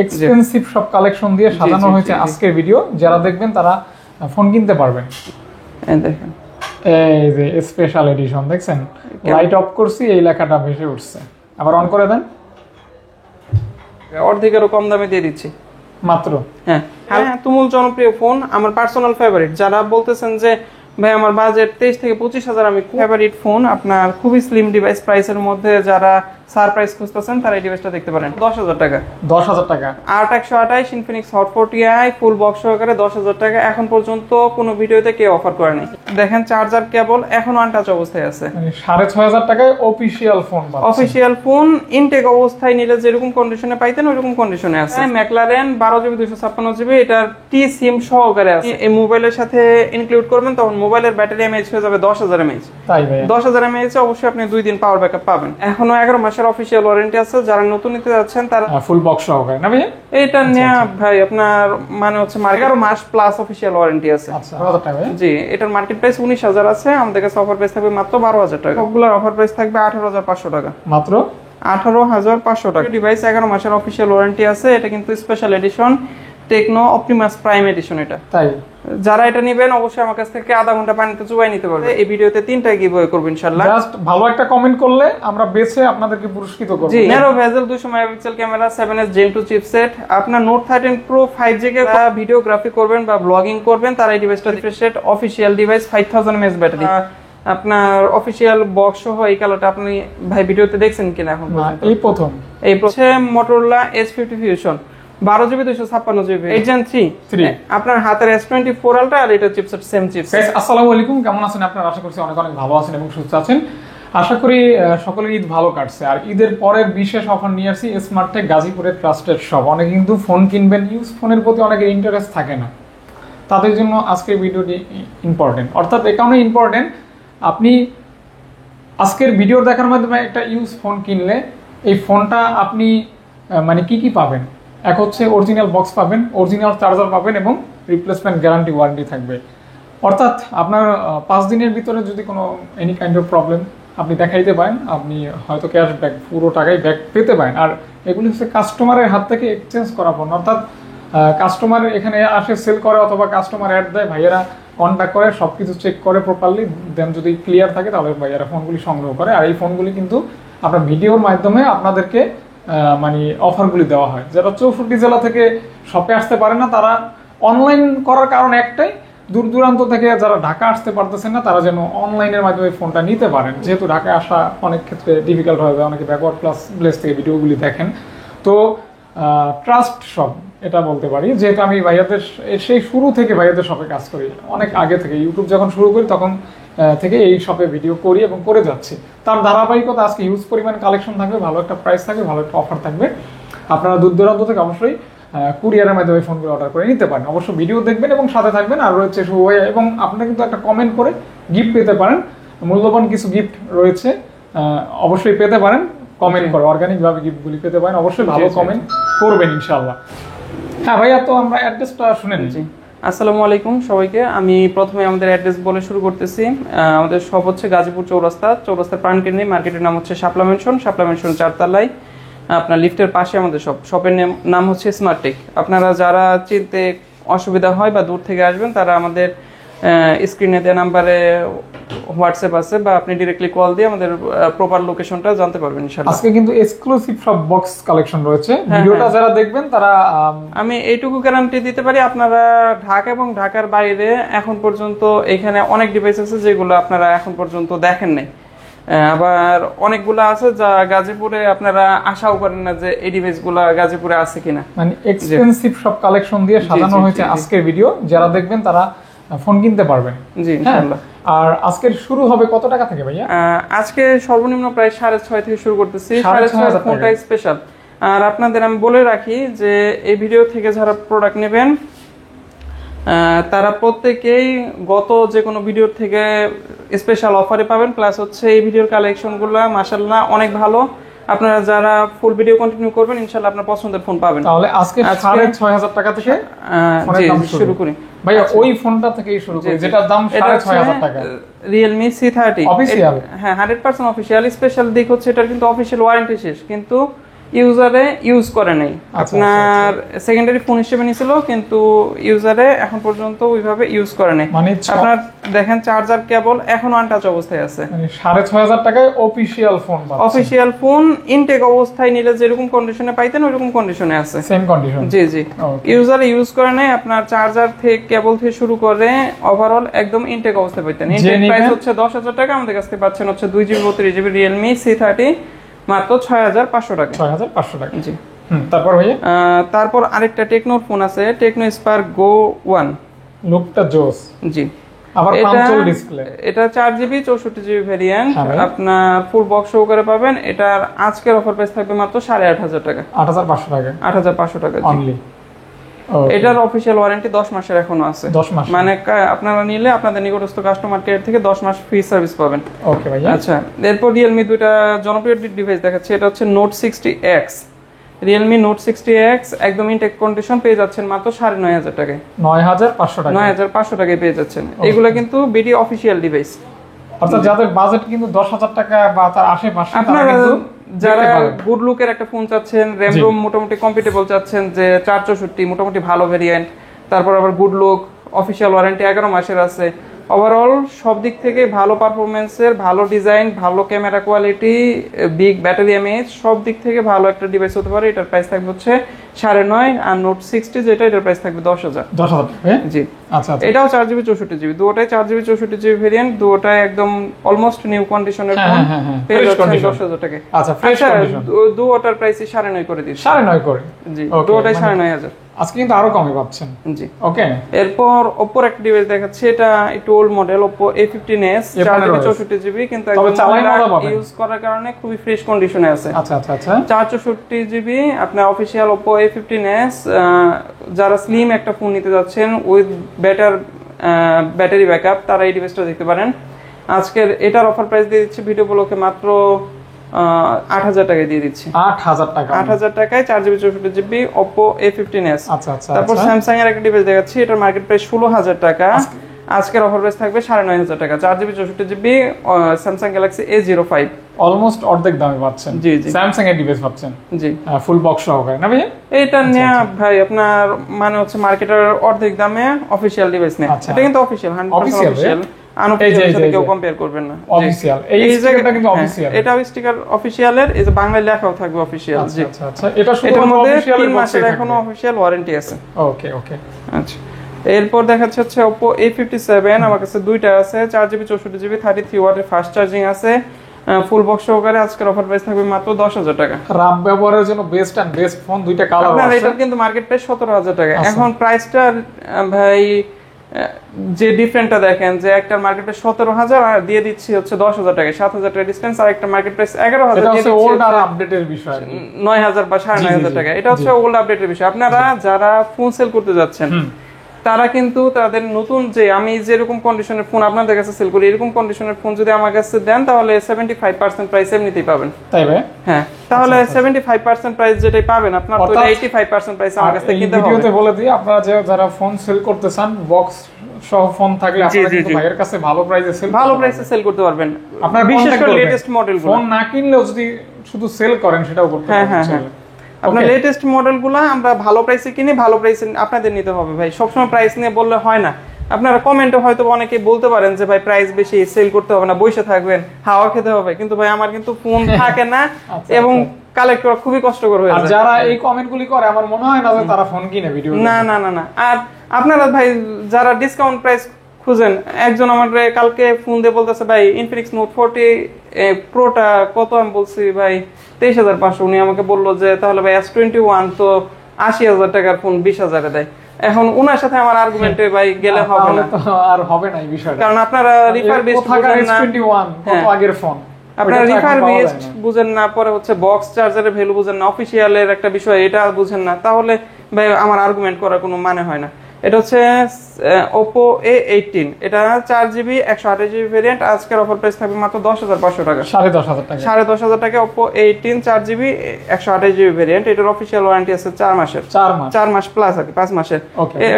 Expensive সব collection দিয়ে সাজানো হয়েছে আজকের ভিডিও। যারা দেখবেন তারা ফোন কিনতে পারবেন। এই দেখেন, এই যে স্পেশাল এডিশন দেখছেন, লাইট অফ করছি এই লেখাটা ভেসে উঠছে, আবার অন করে দেন, অর্ধেকেরও কম দামে দিয়ে দিচ্ছি মাত্র। হ্যাঁ হ্যাঁ, তুমুল জনপ্রিয় ফোন, আমার পার্সোনাল ফেভারিট। যারা বলতেছেন যে ভাই আমার বাজেট 23 থেকে 25,000, আমি ফেভারিট ফোন, আপনার খুবই স্লিম ডিভাইস, প্রাইসের মধ্যে যারা সারপ্রাইজ খুঁজতেছেন তারা এই ডিভাইসটা দেখতে পারেন। 10,000 টাকা, 10,000 টাকা। 8128 Infinix hot 40i full box সহকারে 10,000 টাকা। এখন পর্যন্ত কোনো ভিডিওতে কেউ অফার করেনি। দেখেন চার্জার কেবল এখনো আনটাচ অবস্থায় আছে। মানে 6,500 টাকায় অফিশিয়াল ফোন পাচ্ছেন। অফিশিয়াল ফোন ইনটেক অবস্থায় নিলে যেরকম কন্ডিশনে পাইতেন ওইরকম কন্ডিশনে আছে। ম্যাকলারেন 12GB 256GB, এটার টি সিম সহকারে আছে। এই মোবাইলের সাথে ইনক্লুড করবেন তখন মোবাইলের ব্যাটারি এমএএইচ হয়ে যাবে 10,000 mAh। তাই ভাই 10,000 mAh অবশ্যই আপনি 2 দিন পাওয়ার ব্যাকআপ পাবেন। এখনো 11 মাসের অফিশিয়াল ওয়ারেন্টি আছে। যারা নতুন নিতে যাচ্ছেন তারা ফুল বক্স সহকারে না ভাই? এটা নেয়া ভাই আপনার মানে হচ্ছে 11 মাস প্লাস অফিশিয়াল ওয়ারেন্টি আছে। আচ্ছা 1000 টাকা ভাই। জি, এটার মার্কেট প্রাইস 19,000 আছে, আমাদের কাছে অফার প্রাইস থাকবে মাত্র 12,000 টাকা। সবগুলোর অফার প্রাইস থাকবে 18,500 টাকা, মাত্র 18,500 টাকা। ডিভাইস 11 মাসের অফিশিয়াল ওয়ারেন্টি আছে। এটা কিন্তু special edition, Tecno Optimus Prime edition. এটা তাই যারা এটা নেবেন অবশ্যই আমার কাছ থেকে আধা ঘন্টা পানিতে চুবাই নিতে পারবে। এই ভিডিওতে 3টা গিভঅ্যাওয়ে করব ইনশাআল্লাহ। জাস্ট ভালো একটা কমেন্ট করলে আমরা বেছে আপনাদেরকে পুরস্কৃত করব। জি, narrow bezel 200 megapixel camera, 7S Gen 2 চিপসেট। আপনার নোট 13 প্রো 5G কে ভিডিওগ্রাফি করবেন বা ব্লগিং করবেন তারা এই ডিভাইসটা refresh rate, official device, 5000 mAh battery. আপনার অফিশিয়াল বক্স সহ এই কালারটা আপনি ভাই ভিডিওতে দেখছেন কিনা এখন? এই প্রথম। এই হচ্ছে Motorola H50 Fusion 12GB 256GB 8 Gen 3। আপনার হাতের S24 Ultra আর এটা চিপসেট সেম চিপসেট। গাইস আসসালামু আলাইকুম, কেমন আছেন আপনারা? আশা করছি অনেক অনেক ভালো আছেন এবং সুস্থ আছেন। আশা করি সকলের ঈদ ভালো কাটছে। আর ঈদের পরের বিশেষ অফার নিয়ে আসছি স্মার্টটেক গাজীপুরের ট্রাস্টেড শপ। অনেকে কিন্তু ফোন কিনবেন, ইউজ ফোনের প্রতি অনেকের ইন্টারেস্ট থাকে না, তাদের জন্য আজকের ভিডিওটি ইম্পর্টেন্ট। অর্থাৎ এই কারণে ইম্পর্টেন্ট, আপনি আজকের ভিডিও দেখার মাধ্যমে একটা ইউজ ফোন কিনলে এই ফোনটা আপনি মানে কি পাবেন? এক হচ্ছে অরিজিনাল বক্স পাবেন, অরিজিনাল চার্জার পাবেন এবং রিপ্লেসমেন্ট গ্যারান্টি ওয়ারেন্টি থাকবে। অর্থাৎ আপনার 5 দিনের ভিতরে যদি কোনো এনি কাইন্ড অফ প্রবলেম আপনি দেখাইতে পারেন, আপনি হয়তো ক্যাশব্যাক পুরো টাকাই ব্যাক পেতে পারেন। আর এগুলি হচ্ছে কাস্টমারের হাত থেকে এক্সচেঞ্জ করা পণ্য। অর্থাৎ কাস্টমার এখানে আসে সেল করে অথবা কাস্টমার অ্যাড দেয়, ভাইয়েরা কন্ট্যাক্ট করে সব কিছু চেক করে প্রপারলি, দেন যদি ক্লিয়ার থাকে তাহলে ভাইয়েরা ফোনগুলি সংগ্রহ করে। আর এই ফোনগুলি কিন্তু আপনার ভিডিওর মাধ্যমে আপনাদেরকে মানে অফারগুলি দেওয়া হয়। যারা 64 জেলা থেকে শপে আসতে পারে না তারা অনলাইন করার কারণ একটাই, দূর দূরান্ত থেকে যারা ঢাকা আসতে পারতেছেন না তারা যেন অনলাইনের মাধ্যমে ফোনটা নিতে পারেন। যেহেতু ঢাকায় আসা অনেক ক্ষেত্রে ডিফিকাল্ট হয়ে যায়, অনেকে ব্যাকওয়ার্ড প্লেস থেকে ভিডিওগুলি দেখেন। তো ট্রাস্ট শপ এটা বলতে পারি, যেহেতু আমি ভাইয়াদের সেই শুরু থেকে ভাইয়াদের শপে কাজ করি, অনেক আগে থেকে ইউটিউব যখন শুরু করি তখন থেকে এই শপে ভিডিও করি এবং করে যাচ্ছি। তার ধারাবাহিকতা আজকে হিউজ পরিমাণ কালেকশন থাকবে, ভালো একটা প্রাইস থাকবে, ভালো একটা অফার থাকবে। আপনারা দূর দূরান্ত থেকে অবশ্যই কুরিয়ারের মাধ্যমে ফোনগুলো অর্ডার করে নিতে পারেন। অবশ্যই ভিডিও দেখবেন এবং সাথে থাকবেন। আর রয়েছে এবং আপনারা কিন্তু একটা কমেন্ট করে গিফট পেতে পারেন, মূল্যবান কিছু গিফট রয়েছে, অবশ্যই পেতে পারেন কমেন্ট করে। অর্গানিকভাবে গিফটগুলি পেতে পারেন, অবশ্যই ভালো কমেন্ট করবেন ইনশাআল্লাহ। হ্যাঁ ভাইয়া, তো আমরা অ্যাড্রেসটা শুনে নিচ্ছি। আসসালামু আলাইকুম সবাইকে। আমি প্রথমে আমাদের অ্যাড্রেস বলে শুরু করতেছি। আমাদের শপ হচ্ছে গাজীপুর চৌরাস্তার প্রাণকেন্দ্রে, মার্কেটের নাম হচ্ছে শাপলা মেনশন 4 তলায়। আপনার লিফটের পাশে আমাদের শপের নাম হচ্ছে স্মার্টটেক। আপনারা যারা চিনতে অসুবিধা হয় বা দূর থেকে আসবেন তারা আমাদের স্ক্রিনে দেওয়া নাম্বারে হোয়াটসঅ্যাপ আছে বা আপনি ডিরেক্টলি কল দিয়ে আমাদের প্রপার লোকেশনটা জানতে পারবেন ইনশাআল্লাহ। আজকে কিন্তু এক্সক্লুসিভ সব বক্স কালেকশন রয়েছে। ভিডিওটা যারা দেখবেন তারা আমি এইটুকু গ্যারান্টি দিতে পারি, আপনারা ঢাকা এবং ঢাকার বাইরে এখন পর্যন্ত এখানে অনেক ডিভাইস আছে যেগুলো আপনারা এখন পর্যন্ত দেখেন নাই। আবার অনেকগুলো আছে যা গাজীপুরে আপনারা আশাও করেন না যে এই ডিভাইসগুলো গাজীপুরে আছে কিনা। মানে এক্সপেন্সিভ সব কালেকশন দিয়ে সাজানো হয়েছে আজকের ভিডিও। যারা দেখবেন তারা ফোন কিনতে পারবেন। জি ইনশাআল্লাহ। আর আজকের শুরু হবে কত টাকা থেকে ভাইয়া? আজকে সর্বনিম্ন প্রায় 6.5 থেকে শুরু করতেছি। 6.5 ফোনটা স্পেশাল। আর আপনাদের আমি বলে রাখি যে এই ভিডিও থেকে যারা প্রোডাক্ট নেবেন তারা প্রত্যেকেই গত যে কোনো ভিডিও থেকে স্পেশাল অফারে পাবেন। প্লাস হচ্ছে এই ভিডিওর কালেকশনগুলো মাশাআল্লাহ অনেক ভালো। আপনারা যারা ফুল ভিডিও কন্টিনিউ করবেন ইনশাআল্লাহ আপনার পছন্দের ফোন পাবেন। তাহলে আজকে 6,500 টাকা থেকে শুরু করি ভাইয়া। ওই ফোনটা থেকেই শুরু করি যেটার দাম 6,500 টাকা। Realme C30 official. হ্যাঁ 100% অফিশিয়াল। স্পেশাল দিক হচ্ছে এটার কিন্তু অফিশিয়াল ওয়ারেন্টি শেষ, কিন্তু ইউজারে ইউজ করে নাই, আপনার সেকেন্ডারি ফোন হিসেবে নিছিল, কিন্তু ইউজারে এখন পর্যন্ত ওইভাবে ইউজ করে নাই। মানে আপনার দেখেন চার্জার কেবল এখনো আনটাচ অবস্থায় আছে। মানে 6500 টাকায় অফিশিয়াল ফোন পাচ্ছেন। অফিশিয়াল ফোন ইনটেক অবস্থায় নিলে যেরকম কন্ডিশনে পাইতেন ওইরকম কন্ডিশনে আছে, সেম কন্ডিশন। জি জি, ইউজারে ইউজ করে নাই। আপনার চার্জার থেকে কেবল থেকে শুরু করে ওভারঅল একদম ইনটেক অবস্থায় পাইতেন। ইনটেক প্রাইস হচ্ছে 10,000 টাকা, আমাদের কাছ থেকে পাচ্ছেন হচ্ছে 2GB 32GB Realme C30 মাত্র 6,500 টাকা। 6,500 টাকা, জি। তারপর ভাইয়া তারপর আরেকটা টেকনোর ফোন আছে, টেকনো স্পার্ক গো 1। লুকটা জোস, জি। আবার পাঞ্চল ডিসপ্লে। এটা 4GB 64GB ভেরিয়েন্ট, আপনার ফুল বক্স সহকারে পাবেন। এটার আজকের অফার প্রাইস থাকবে মাত্র 8,500 টাকা। 8,500 টাকা, 8,500 টাকা অনলি। এটার অফিশিয়াল ওয়ারেন্টি 10 মাসের এখনো আছে। 10 মাস, মানে আপনারা নিলে আপনাদের নিকটস্থ কাস্টমার কেয়ার থেকে 10 মাস ফ্রি সার্ভিস পাবেন। ওকে ভাইয়া। আচ্ছা, এরপর Realme দুইটা জনপ্রিয় ডিভাইস দেখাচ্ছি। এটা হচ্ছে Note 60X, Realme Note 60X একদম ইনটেক কন্ডিশন পেয়ে যাচ্ছেন মাত্র 9,500 টাকায়। 9,500 টাকা, 9,500 টাকায় পেয়ে যাচ্ছেন। এগুলো কিন্তু বিডি অফিশিয়াল ডিভাইস। অর্থাৎ যাদের বাজেট কিন্তু 10,000 টাকা বা তার আশেপাশে, আপনারা যারা গুড লুকের একটা ফোন চাচ্ছেন, র্যাম রোম মোটামুটি কম্পিটেবল চাচ্ছেন, যে 464 মোটামুটি ভালো ভেরিয়েন্ট, তারপর আবার গুড লুক, অফিশিয়াল ওয়ারেন্টি 11 মাসের আছে, ওভারঅল সব দিক থেকে ভালো পারফরমেন্সের, ভালো ডিজাইন, ভালো camera quality, big battery mAh, সব দিক থেকে ভালো একটা ডিভাইস হতে পারে। এটার প্রাইস থাকবে হচ্ছে 9.5, আর নোট 60 যেটা, এটার প্রাইস থাকবে 10,000 টাকা। জি, আচ্ছা। এটাও 4GB 64GB, দুটোটাই 4GB 64GB variant, দুটোটাই একদম অলমোস্ট নিউ কন্ডিশনের ফোন, পেয়ে যাচ্ছেন 10,000 টাকা। আচ্ছা, ফ্রেশ কন্ডিশন। দুটোটার প্রাইসই 9.5 করে দিচ্ছি। 9.5 করে, জি, দুটোটাই 9,500। আজকে কিন্তু আরো কমে পাচ্ছেন। জি, ওকে। এরপর Oppo একটা ডিভাইস দেখাচ্ছি। এটা একটু old model, Oppo A15s, 4GB 64GB, কিন্তু ইউজ করার কারণে খুবই ফ্রেশ কন্ডিশনে আছে। আচ্ছা। 464GB আপনার অফিশিয়াল Oppo A15s। যারা স্লিম একটা ফোন নিতে যাচ্ছেন উইথ বেটার ব্যাটারি ব্যাকআপ, তারা এই ডিভাইসটা দেখতে পারেন। আজকের এটার অফার প্রাইস দিয়ে দিচ্ছি ভিডিও ব্লকে মাত্র 8,000 টাকায় দিয়ে দিচ্ছি। 8,000 টাকা, 8,000 টাকায় 4GB 64GB Oppo A15s। আচ্ছা। তারপর স্যামসাং এর একটা ডিভাইস দেখাচ্ছি। এটার মার্কেট প্রাইস 16,000 টাকা, আজকের অফার প্রাইস থাকবে 9,500 টাকা। 4GB 64GB Samsung Galaxy A05, almost অর্ধেক দামে পাচ্ছেন। জি। স্যামসাং এর ডিভাইস পাচ্ছেন, জি, ফুল বক্স সহকারে না ভাই? এটা নেয়া ভাই আপনার মানে হচ্ছে মার্কেটের অর্ধেক দামে অফিশিয়াল ডিভাইস নেয়। এটা কিন্তু অফিশিয়াল, 100% অফিশিয়াল, আনঅফিশিয়াল সাথে কেউ কম্পেয়ার করবেন না। অফিশিয়াল, এই স্টিকারটা কিন্তু অফিশিয়াল। এটাও স্টিকার অফিশিয়ালের, এই যে বাংলায় লেখাও থাকবে অফিশিয়াল। জি, আচ্ছা। এটা শুধু মধ্যে অফিশিয়াল 3 মাসের এখনো অফিশিয়াল ওয়ারেন্টি আছে। ওকে। আচ্ছা, এরপর দেখাচ্ছে হচ্ছে Oppo A57। আমার কাছে দুইটা আছে, 4GB 64GB 33 ওয়াটের ফাস্ট চার্জিং আছে, ফুল বক্স সহকারে। আজকের অফার প্রাইস থাকবে মাত্র 10,000 টাকা। রাব ব্যবহারের জন্য বেস্ট ফোন, দুইটা কালার আছে। আপনার এটা কিন্তু মার্কেট প্রাইস 17,000 টাকা। এখন প্রাইসটা ভাই যে ডিফারেন্টটা দেখেন, যে একটা মার্কেট প্রাইস 17,000 আর দিয়ে দিচ্ছি হচ্ছে 10,000 টাকা, 7,000 টাকা ডিসটেন্স, আর একটা মার্কেট প্রাইস 11,000 দিয়ে দিচ্ছি ওল্ড আর আপডেটের বিষয়, 9,000 বা 9,500 টাকা। এটা হচ্ছে ওল্ড আপডেটের বিষয়। আপনারা যারা ফোন সেল করতে যাচ্ছেন, তারা কিন্তু তাদের নতুন, যে আমি যেরকম কন্ডিশনের ফোন আপনাদের কাছে সেল করি, এরকম কন্ডিশনের ফোন যদি আমার কাছে দেন, তাহলে 75% প্রাইস এমনিতেই পাবেন। তাই ভাই? হ্যাঁ, তাহলে 75% প্রাইস যেটাই পাবেন, আপনার তো 85% প্রাইস আমার কাছে কিনতে হবে। ভিডিওতে বলে দিই, আপনারা যারা ফোন সেল করতে চান, বক্স সহ ফোন থাকলে আপনারা কিন্তু ভাইয়ের কাছে ভালো প্রাইসে সেল করতে পারবেন। আপনারা বিশেষ করে লেটেস্ট মডেলগুলো, ফোন না কিনলেও যদি শুধু সেল করেন সেটাও করতে পারবেন। হ্যাঁ। আপনার লেটেস্ট মডেলগুলো আমরা ভালো প্রাইসে কিনি, ভালো প্রাইসে আপনাদের নিতে হবে ভাই। সবসময় প্রাইস নিয়ে বললে হয় না। আপনারা কমেন্টে হয়তো অনেকেই বলতে পারেন যে ভাই প্রাইস বেশি, সেল করতে হবে না, বসে থাকবেন, হাওয়া খেতে হবে, কিন্তু ভাই আমার কিন্তু ফোন থাকে না এবং কালেক্ট করা খুবই কষ্টকর হয়ে যায়। আর যারা এই কমেন্টগুলি করে, আমার মনে হয় না যে তারা ফোন কিনে ভিডিও। না। আর আপনারা ভাই যারা ডিসকাউন্ট প্রাইস খুঁজেন, একজন আমার কালকে ফোন দিয়ে বলতেছে ভাই ইনফিনিক্স নোট 40 প্রোটা কত, আমি বলছি ভাই 23,500। উনি আমাকে বললো যে তাহলে ভাই S21 তো 80,000 টাকার ফোন 20,000 দেয়। এখন উনার সাথে আমার আর্গুমেন্টে ভাই গেলে হবে না, আর হবে না এই বিষয়টা, কারণ আপনারা রিফারবিশড বুঝেন না। S21 কত আগের ফোন, আপনারা রিফারবিশড বুঝেন না, পরে হচ্ছে বক্স চার্জারের ভ্যালু বুঝেন না, অফিশিয়ালের একটা বিষয় এটা বুঝেন না, তাহলে ভাই আমার আর্গুমেন্ট করার কোনো মানে হয় না। এটা হচ্ছে Oppo A18, এটা 4GB 128GB ভেরিয়েন্ট। আজকের অফার প্রাইস থাকবে মাত্র 10,500 টাকা, 10,500 টাকা। 10,500 টাকা Oppo A18 4GB 128GB variant. এটার অফিশিয়াল ওয়ারেন্টি আছে 4 মাসের, 4 মাস প্লাস আর 5 মাসের।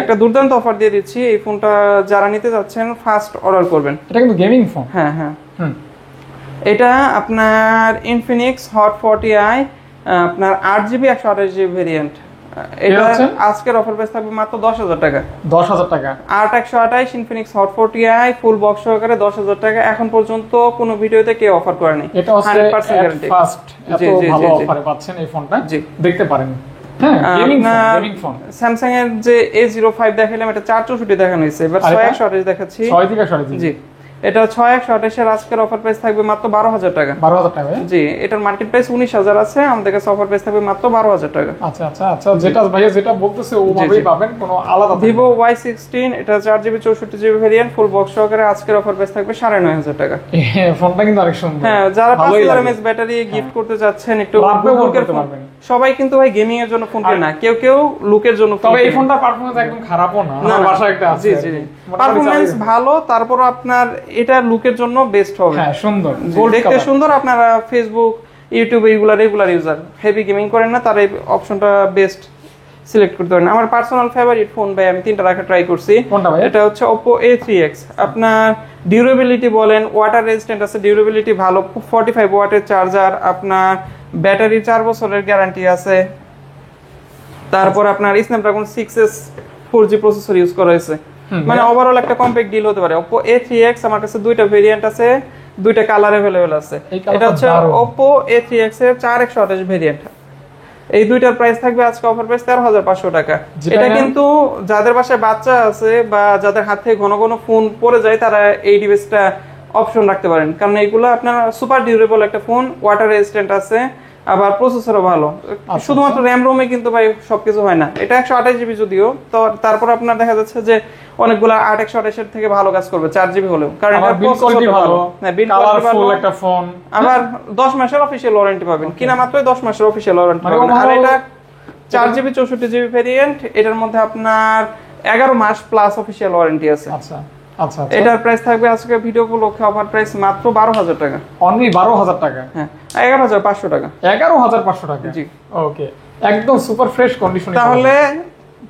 একটা দুর্দান্ত অফার দিয়ে দিচ্ছি। এই ফোনটা যারা নিতে যাচ্ছেন ফার্স্ট অর্ডার করবেন। এটা কিন্তু গেমিং ফোন। হ্যাঁ। এটা আপনার Infinix Hot 40i আপনার 8GB 128GB ভেরিয়েন্ট, এটা আজকের অফার প্রাইস থাকবে মাত্র 10,000 টাকা। 10,000 টাকা। 8/128 Infinix hot 40i full box সহকারে 10,000 টাকা। এখন পর্যন্ত কোনো ভিডিওতে কেউ অফার করেনি। এটা হচ্ছে 100% গ্যারান্টি। ফার্স্ট এত ভালো অফারে পাচ্ছেন এই ফোনটা, দেখতে পারেন। হ্যাঁ, গেমিং ফোন। স্যামসাং এর যে A05 দেখাইলাম, এটা 464 দেখানো হয়েছে, এবার 6/128 দেখাচ্ছি। 6/128 জি, এটা 6/128 এর আজকের অফার প্রাইস থাকবে মাত্র 12,000 টাকা। 12,000 টাকা। জি, এটার মার্কেট প্রাইস 19,000 আছে, আমাদের কাছে অফার প্রাইস থাকবে মাত্র 12,000 টাকা। আচ্ছা আচ্ছা আচ্ছা, যেটা ভাইয়া যেটা বলতেছে ওভাবেই পাবেন, কোনো আলাদা। Vivo Y16, এটা 4GB 64GB variant full box সহকারে আজকের অফার প্রাইস থাকবে 9,500 টাকা। এই ফোনটা কিন্তু অনেক সুন্দর। হ্যাঁ, যারা 5000 mAh ব্যাটারি গিফট করতে যাচ্ছেন, একটু লুকের ফোন, সবাই কিন্তু ভাই গেমিং এর জন্য ফোন কেনে না, কেউ কেউ লুকের জন্য। তবে এই ফোনটার পারফরম্যান্স একদম খারাপও না, আমার বাসায় একটা আছে। জি জি, পারফরম্যান্স ভালো, তারপর আপনার এটা লুকের জন্য বেস্ট হবে। হ্যাঁ, সুন্দর, দেখতে সুন্দর। আপনারা ফেসবুক, ইউটিউব এগুলা রেগুলার ইউজার, হেভি গেমিং করেন না, তার এই অপশনটা বেস্ট সিলেক্ট করতে পারেন। আমার পার্সোনাল ফেভারিট ফোন ভাই, আমি 3টা রাখা ট্রাই করছি। এটা হচ্ছে Oppo A3X। আপনার ডিউরেবিলিটি বলেন, ওয়াটার রেজিস্ট্যান্ট আছে, ডিউরেবিলিটি ভালো, 45 ওয়াটের চার্জার, আপনার ব্যাটারি 4 বছরের গ্যারান্টি আছে। তারপর আপনার Snapdragon 6S 4G processor use করা হয়েছে, মানে ওভারঅল একটা কম্প্যাক্ট ডিল হতে পারে। Oppo A3X আমার কাছে 2টা ভেরিয়েন্ট আছে, 2টা কালার अवेलेबल আছে। এটা হচ্ছে Oppo A3X এর 4/128 ভেরিয়েন্ট। এই দুইটার প্রাইস থাকবে আজকে অফার প্রাইস 13,500 টাকা। এটা কিন্তু যাদের বাসায় বাচ্চা আছে বা যাদের হাত থেকে ঘন ঘন ফোন পড়ে যায়, তারা এই ডিভাইসটা অপশন রাখতে পারেন, কারণ এইগুলো আপনার সুপার ডিউরেবল একটা ফোন, ওয়াটার রেজিস্ট্যান্ট আছে, আবার প্রসেসরও ভালো। শুধুমাত্র র্যাম রোমে কিন্তু ভাই সবকিছু হয় না। এটা 128GB যদিও, তো তারপর আপনার দেখা যাচ্ছে যে অনেকগুলা 8/128 এর থেকে ভালো কাজ করবে 4GB হলেও, কারণ এটা বিল্ড কোয়ালিটি ভালো। হ্যাঁ, বিল্ড কোয়ালিটি ভালো একটা ফোন। আবার 10 মাসের অফিশিয়াল ওয়ারেন্টি পাবেন, কিনা মাত্র 10 মাসের অফিশিয়াল ওয়ারেন্টি পাবেন। আর এটা 4GB 64GB ভেরিয়েন্ট, এটার মধ্যে আপনার 11 মাস প্লাস অফিশিয়াল ওয়ারেন্টি আছে। আচ্ছা আচ্ছা, এটার প্রাইস থাকবে আজকে ভিডিও উপলক্ষে অফার প্রাইস মাত্র 12,000 টাকা। অনলি 12,000 টাকা? হ্যাঁ, 11,500 টাকা। 11,500 টাকা? জি। ওকে, একদম সুপার ফ্রেশ কন্ডিশনে। তাহলে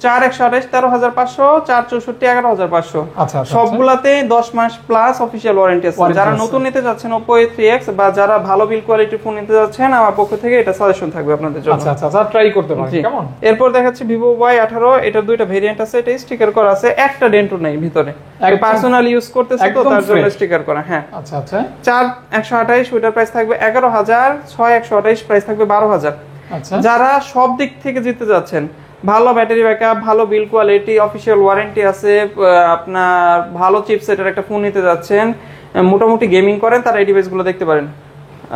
4/128 13,500, 4/64 11,500। আচ্ছা, সবগুলাতে 10 মাস প্লাস অফিশিয়াল ওয়ারেন্টি আছে। যারা নতুন নিতে যাচ্ছেন Oppo A3X বা যারা ভালো বিল্ড কোয়ালিটির ফোন নিতে যাচ্ছেন, আমার পক্ষ থেকে এটা সাজেশন থাকবে আপনাদের জন্য। আচ্ছা আচ্ছা, ট্রাই করতে পারেন। কেমন? এরপর দেখাচ্ছি Vivo Y18, এটার 2টা ভেরিয়েন্ট আছে, এটা স্টিকার করা আছে, একটা ডেন্টও নাই ভিতরে, পার্সোনাল ইউজ করতেছে তো তার জন্য স্টিকার করা। হ্যাঁ, আচ্ছা আচ্ছা। 4/128 ওটার প্রাইস থাকবে 11,000, 6/128 প্রাইস থাকবে 12,000। আচ্ছা, যারা সব দিক থেকে জিততে যাচ্ছেন, ভালো ব্যাটারি ব্যাকআপ, ভালো বিল্ড কোয়ালিটি, অফিশিয়াল ওয়ারেন্টি আছে, আপনার ভালো চিপসেটের একটা ফোন নিতে যাচ্ছেন, মোটামুটি গেমিং করেন, তারা এই ডিভাইসগুলো দেখতে পারেন।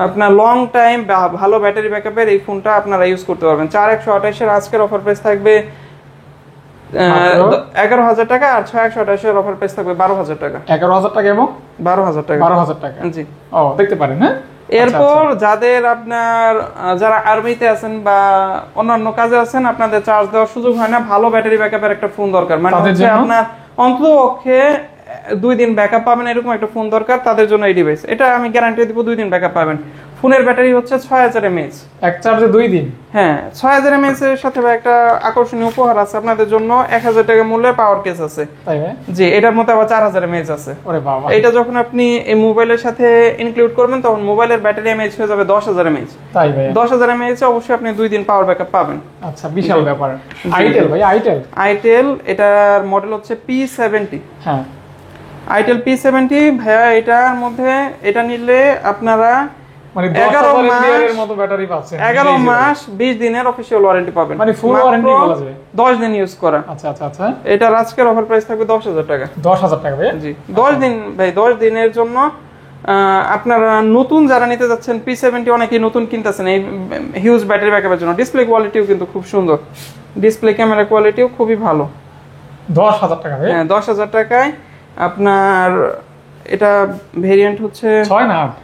আপনার লং টাইম ভালো ব্যাটারি ব্যাকআপের এই ফোনটা আপনারা ইউজ করতে পারবেন। 4/128 এর আজকের অফার প্রাইস থাকবে 11,000 টাকা, আর 6/128 এর অফার প্রাইস থাকবে 12,000 টাকা। 11,000 টাকা এবং 12,000 টাকা। 12,000 টাকা, জি। ও, দেখতে পারেন। হ্যাঁ, এরপর যাদের আপনার যারা আর্মিতে আছেন বা অন্যান্য কাজে আছেন, আপনাদের চার্জ দেওয়ার সুযোগ হয় না, ভালো ব্যাটারি ব্যাকআপের একটা ফোন দরকার, মানে হচ্ছে আপনার অন্ততপক্ষে 2 দিন ব্যাকআপ পাবেন এরকম একটা ফোন দরকার, তাদের জন্য এই ডিভাইস। এটা আমি গ্যারান্টি দিব 2 দিন ব্যাকআপ পাবেন। ফোনের ব্যাটারি হচ্ছে 6000 mAh, এক চার্জে 2 দিন। হ্যাঁ, 6000 mAh এর সাথে একটা আকর্ষণীয় উপহার আছে আপনাদের জন্য, 1000 টাকা মূল্যের পাওয়ার কেস আছে। তাই ভাই? জি, এটার মধ্যে আবার 4000 mAh আছে। ওরে বাবা! এটা যখন আপনি এই মোবাইলের সাথে ইনক্লুড করবেন, তখন মোবাইলের ব্যাটারি mAh হয়ে যাবে 10000 mAh। তাই ভাই? 10000 mAh এ অবশ্যই আপনি 2 দিন পাওয়ার ব্যাকআপ পাবেন। আচ্ছা, বিশাল ব্যাপার। আইটেল ভাই, আইটেল এটার মডেল হচ্ছে P70। হ্যাঁ, আইটেল P70 ভাইয়া, এটার মধ্যে এটা নিলে আপনারা মানে 11 মতো ব্যাটারি পাচ্ছেন, 11 মাস 20 দিনের অফিশিয়াল ওয়ারেন্টি পাবেন, মানে ফুল ওয়ারেন্টি বলা যায়, 10 দিন ইউজ করা। আচ্ছা আচ্ছা আচ্ছা, এটা আজকের অফার প্রাইস থাকবে 10,000 টাকা। 10,000 টাকা ভাই? জি, 10 দিন ভাই, 10 দিনের জন্য। আপনারা নতুন যারা নিতে যাচ্ছেন P70, অনেকেই নতুন কিনতেছেন এই হিউজ ব্যাটারি ব্যাকআপের জন্য। ডিসপ্লে কোয়ালিটিও কিন্তু খুব সুন্দর, ডিসপ্লে ক্যামেরা কোয়ালিটিও খুবই ভালো। 10,000 টাকা ভাই? হ্যাঁ, 10,000 টাকায় আপনার এটা ভেরিয়েন্ট হচ্ছে 6 না 8?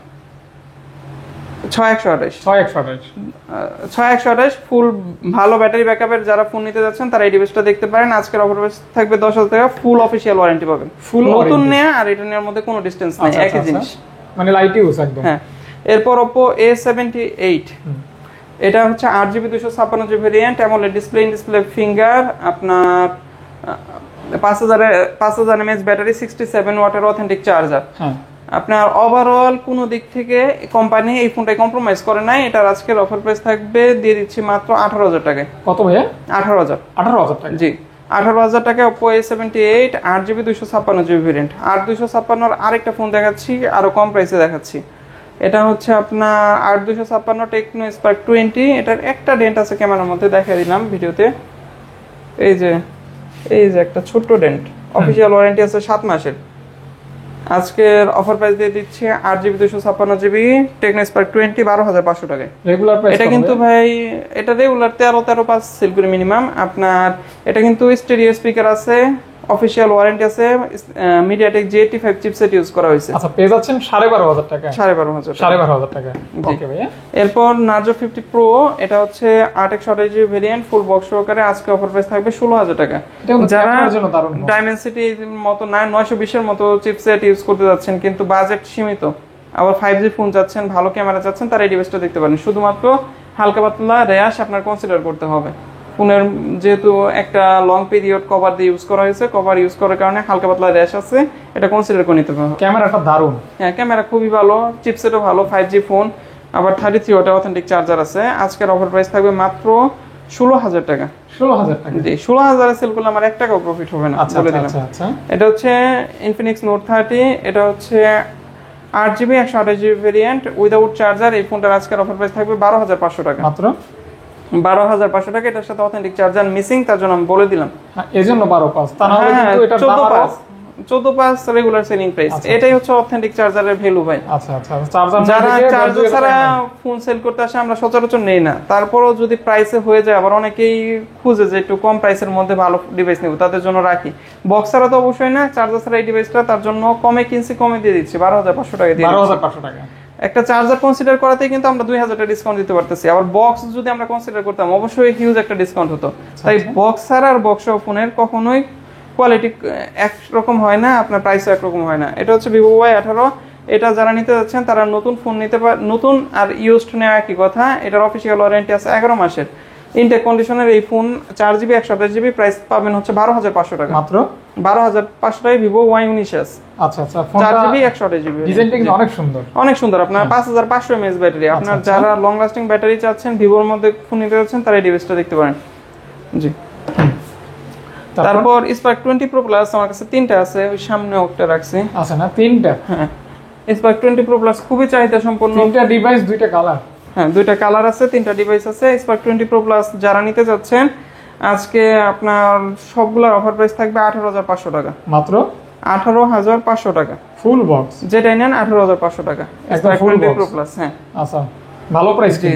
6/128 ফুল ভালো ব্যাটারি ব্যাকআপের যারা ফোন নিতে যাচ্ছেন, তারা এই ডিভাইসটা দেখতে পারেন। আজকের অফার প্রাইস থাকবে 10,000 টাকা, ফুল অফিশিয়াল ওয়ারেন্টি পাবেন। ফুল নতুন নেয়া আর এটা নেওয়ার মধ্যে কোনো ডিসটেন্স নাই, একই জিনিস, মানে লাইট ইউজ একদম। হ্যাঁ, এরপর Oppo A78, এটা হচ্ছে 8GB 256GB variant, AMOLED display, display finger, আপনার 5000 mAh ব্যাটারি, 67 ওয়াটের অথেন্টিক চার্জার। হ্যাঁ, আপনার ওভারঅল কোনো দিক থেকে কোম্পানি এই ফোনটা কম্প্রোমাইজ করে নাই। এটার আজকের অফার প্রাইস থাকবে, দিয়ে দিচ্ছি মাত্র 18,000 টাকায়। কত ভাইয়া? 18,000। 18,000 টাকা? জি 18,000 টাকায় Oppo A78 8GB 256GB variant. আর 256 আরেকটা ফোন দেখাচ্ছি, আরো কম প্রাইসে দেখাচ্ছি। এটা হচ্ছে আপনার 8256 টেকনো স্পার্ক 20। এটার একটা ডেন্ট আছে ক্যামেরার মধ্যে, দেখাই দিলাম ভিডিওতে। এই যে একটা ছোট্ট ডেন্ট, অফিসিয়াল ওয়ারেন্টি আছে 7 মাসের। আজকের অফার প্রাইস দিয়ে দিচ্ছি 8GB 256GB টেকনো স্পার্ক 20 12,500 টাকায়। রেগুলার প্রাইস এটা কিন্তু ভাই এটা রেগুলার 13,500 সেল করে মিনিমাম। আপনার এটা কিন্তু স্টেরিও স্পিকার আছে, অফিশিয়াল ওয়ারেন্টি আছে, মিডিয়াটেক G85 চিপসেট ইউজ করা হয়েছে। আচ্ছা, পেয়ে যাচ্ছেন 12,500 টাকা? 12,500 টাকা। ওকে ভাইয়া। এরপর Narzo 50 Pro, এটা হচ্ছে 8/128GB ভেরিয়েন্ট, ফুল বক্স সহকারে। আজকে অফার প্রাইস থাকবে 16,000 টাকা। যারা ডাইমেনসিটি মতো 920 এর মতো চিপসেট ইউজ করতে যাচ্ছেন কিন্তু বাজেট সীমিত, আবার 5G ফোন যাচ্ছেন, ভালো ক্যামেরা যাচ্ছেন, তারা এই ডিভাইসটা দেখতে পারেন। শুধুমাত্র হালকা পাতলা র্যাশ আপনার কনসিডার করতে হবে। ফোনের যেহেতু একটা লং পিরিয়ড কভার দিয়ে ইউজ করা হয়েছে, কভার ইউজ করার কারণে হালকা পাতলা র্যাশ আছে, এটা কনসিডার করে নিতে হবে। ক্যামেরাটা দারুণ। হ্যাঁ, ক্যামেরা খুবই ভালো, চিপসেটও ভালো, 5G ফোন, আবার 33 ওয়াট অথেন্টিক চার্জার আছে। আজকের অফার প্রাইস থাকবে মাত্র 16,000 টাকা। 16,000 টাকা? জি 16,000 এ সেল করলে আমার 1 টাকাও প্রফিট হবে না, বলে দিলাম। আচ্ছা। এটা হচ্ছে Infinix Note 30, এটা হচ্ছে 8GB 128GB variant without charger. এই ফোনটার আজকের অফার প্রাইস থাকবে 12,500 টাকা। মাত্র 12,500 টাকা। এটার সাথে অথেন্টিক চার্জার মিসিং, তার জন্য আমি বলে দিলাম। এজন্য 12,500, তা না হলে কিন্তু এটার দাম আরো 14,500 রেগুলার সেলিং প্রাইস। এটাই হচ্ছে অথেন্টিক চার্জারের ভ্যালু ভাই। আচ্ছা। চার্জার যারা চার্জার ছাড়া ফোন সেল করতে আসে আমরা সচরাচর নেই না, তারপরও যদি প্রাইসে হয়ে যায়, আবার অনেকেই খুঁজে যে একটু কম প্রাইসের মধ্যে ভালো ডিভাইস নেব, তাদের জন্য রাখি। বক্স ছাড়া তো অবশ্যই না, চার্জার ছাড়া এই ডিভাইসটা, তার জন্য কমে কিনছি, কমে দিয়ে দিচ্ছি 12,500 টাকা দিয়ে। 12,500 টাকা। একটা চার্জার কনসিডার করাতেই কিন্তু আমরা 2,000 টাকা ডিসকাউন্ট দিতে পারতেছি। আবার বক্স যদি আমরা কনসিডার করতাম অবশ্যই হিউজ একটা ডিসকাউন্ট হতো। তাই বক্স ছাড়া আর বক্স সহ ফোনের কখনোই কোয়ালিটি একরকম হয় না, আপনার প্রাইসও একরকম হয় না। এটা হচ্ছে Vivo Y18। এটা যারা নিতে যাচ্ছেন তারা নতুন ফোন নিতে পারে, নতুন আর ইউজড নেওয়া একই কথা। এটার অফিসিয়াল ওয়ারেন্টি আছে 11 মাসের। ইনটেক কন্ডিশনের এই ফোন 4GB 128GB, প্রাইস পাবেন হচ্ছে 12,500 টাকা। মাত্র 12,500 টাকায় Vivo Y19s। আচ্ছা। ফোনটা 4GB 128GB ডিজাইনটা কিন্তু অনেক সুন্দর, অনেক সুন্দর। আপনার 5,500 mAh ব্যাটারি। আপনার যারা লং লাস্টিং ব্যাটারি চাচ্ছেন, ভিভোর মধ্যে ফোন নিতে যাচ্ছেন, তারা এই ডিভাইসটা দেখতে পারেন। জি। তারপর Spark 20 Pro Plus আমার কাছে 3টা আছে, ওই সামনে একটা রাখছি। আছে না 3টা? হ্যাঁ, Spark 20 Pro Plus খুবই চাহিদা সম্পন্ন। 3টা ডিভাইস, 2টা কালার। হ্যাঁ, 2টা কালার আছে, 3টা ডিভাইস আছে। Spark 20 Pro Plus যারা নিতে যাচ্ছেন, আজকে আপনার সবগুলোর অফার প্রাইস থাকবে 18,500 টাকা। মাত্র 18,500 টাকা ফুল বক্স, যেটাই নেন 18,500 টাকা। Spark 20 Pro Plus। হ্যাঁ, আচ্ছা, ভালো প্রাইস। জি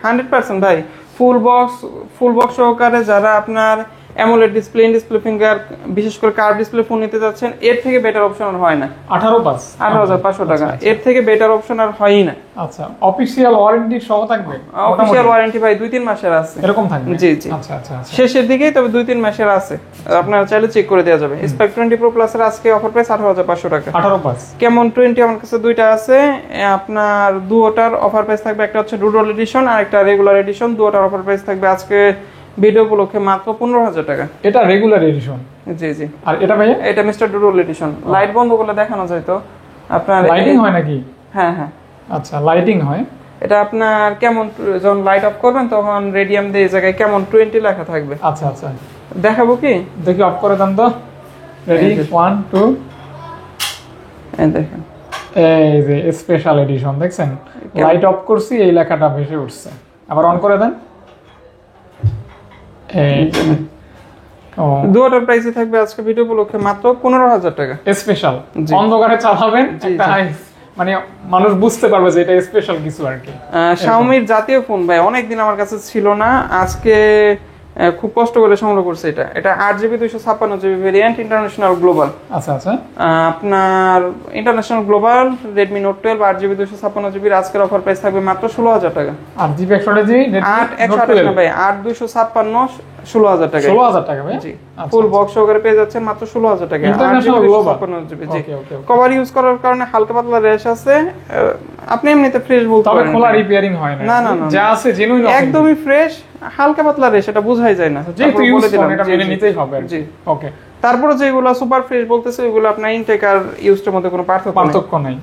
100% ভাই। ফুল বক্স সহকারে যারা আপনার AMOLED display, in display finger, বিশেষ করে কার্ভ ডিসপ্লে ফোন নিতে যাচ্ছেন, এর থেকে বেটার অপশন আর হয় না। 18,500 টাকা, এর থেকে বেটার অপশন আর হয়ই না। আচ্ছা, অফিশিয়াল ওয়ারেন্টি সহ থাকবে? অফিশিয়াল ওয়ারেন্টি ভাই 2-3 মাসের আছে, এরকম থাকবে? জি। আচ্ছা। শেষের দিকেই, তবে 2-3 মাসের আছে, আপনারা চাইলে চেক করে দেওয়া যাবে। Spark 20 Pro Plus এর আজকে অফার প্রাইস 18,500 টাকা। 18,500। কেমন 20 আমার কাছে 2টা আছে। আপনার দুটোটার অফার প্রাইস থাকবে, একটা হচ্ছে ডুডল এডিশন আর একটা রেগুলার এডিশন। দুটোটার অফার প্রাইস থাকবে আজকে ভিডিও উপলক্ষে মাত্র 15,000 টাকা। এটা রেগুলার এডিশন? জি। আর এটা ভাইয়া? এটা মিস্টার ডুডল এডিশন। লাইট বন্ধ করলে দেখানো যায় তো আপনার? লাইটিং হয় নাকি? হ্যাঁ। আচ্ছা, লাইটিং হয়। এটা আপনার কেমন, যখন লাইট অফ করবেন তখন রেডিয়াম দিয়ে এই জায়গায় কেমন 20 লেখা থাকবে। আচ্ছা। দেখাবো কি? দেখি, অফ করে দেন তো। রেডি, 1 2। এই দেখেন, এই যে স্পেশাল এডিশন দেখছেন, লাইট অফ করছি, এই লেখাটা ভেসে উঠছে। আবার অন করে দেন। দুটোটার প্রাইসে থাকবে আজকে ভিডিও উপলক্ষে মাত্র 15,000 টাকা। স্পেশাল, অন্ধকারে চালাবেন, একটা মানে মানুষ বুঝতে পারবে যে এটা স্পেশাল কিছু আর কি। Xiaomi জাতীয় ফোন ভাই, অনেকদিন আমার কাছে ছিল না, আজকে খুব কষ্ট করে সংগ্রহ করছে। এটা 8GB 256GB variant, international global. আচ্ছা। আপনার international global Redmi Note 12 8GB 256GB আজকের অফার প্রাইস থাকবে মাত্র 16,000 টাকা। 8GB 128GB 128 না ভাই, 8256 16,000 টাকা। 16,000 টাকা ভাই? জি, ফুল বক্স সহকারে পেয়ে যাচ্ছেন মাত্র 16,000 টাকা। International global. Okay. Cover use করার কারণে হালকা পাতলা র্যাশ আছে, আপনি এমনিতে ফ্রেশ বলতে পারেন। তবে খোলা রিপেয়ারিং হয় না? না, যা আছে জেনুইন, একদমই ফ্রেশ। হালকা পাতলা র্যাশ, এটা বোঝাই যায় না। যেহেতু ইউজ ফোন, এটা মেনে নিতেই হবে। জি, ওকে। তারপরে যেগুলো সুপার ফ্রেশ বলতেছে ওইগুলো আপনার ইনটেক আর ইউজটার মধ্যে কোনো পার্থক্য নাই,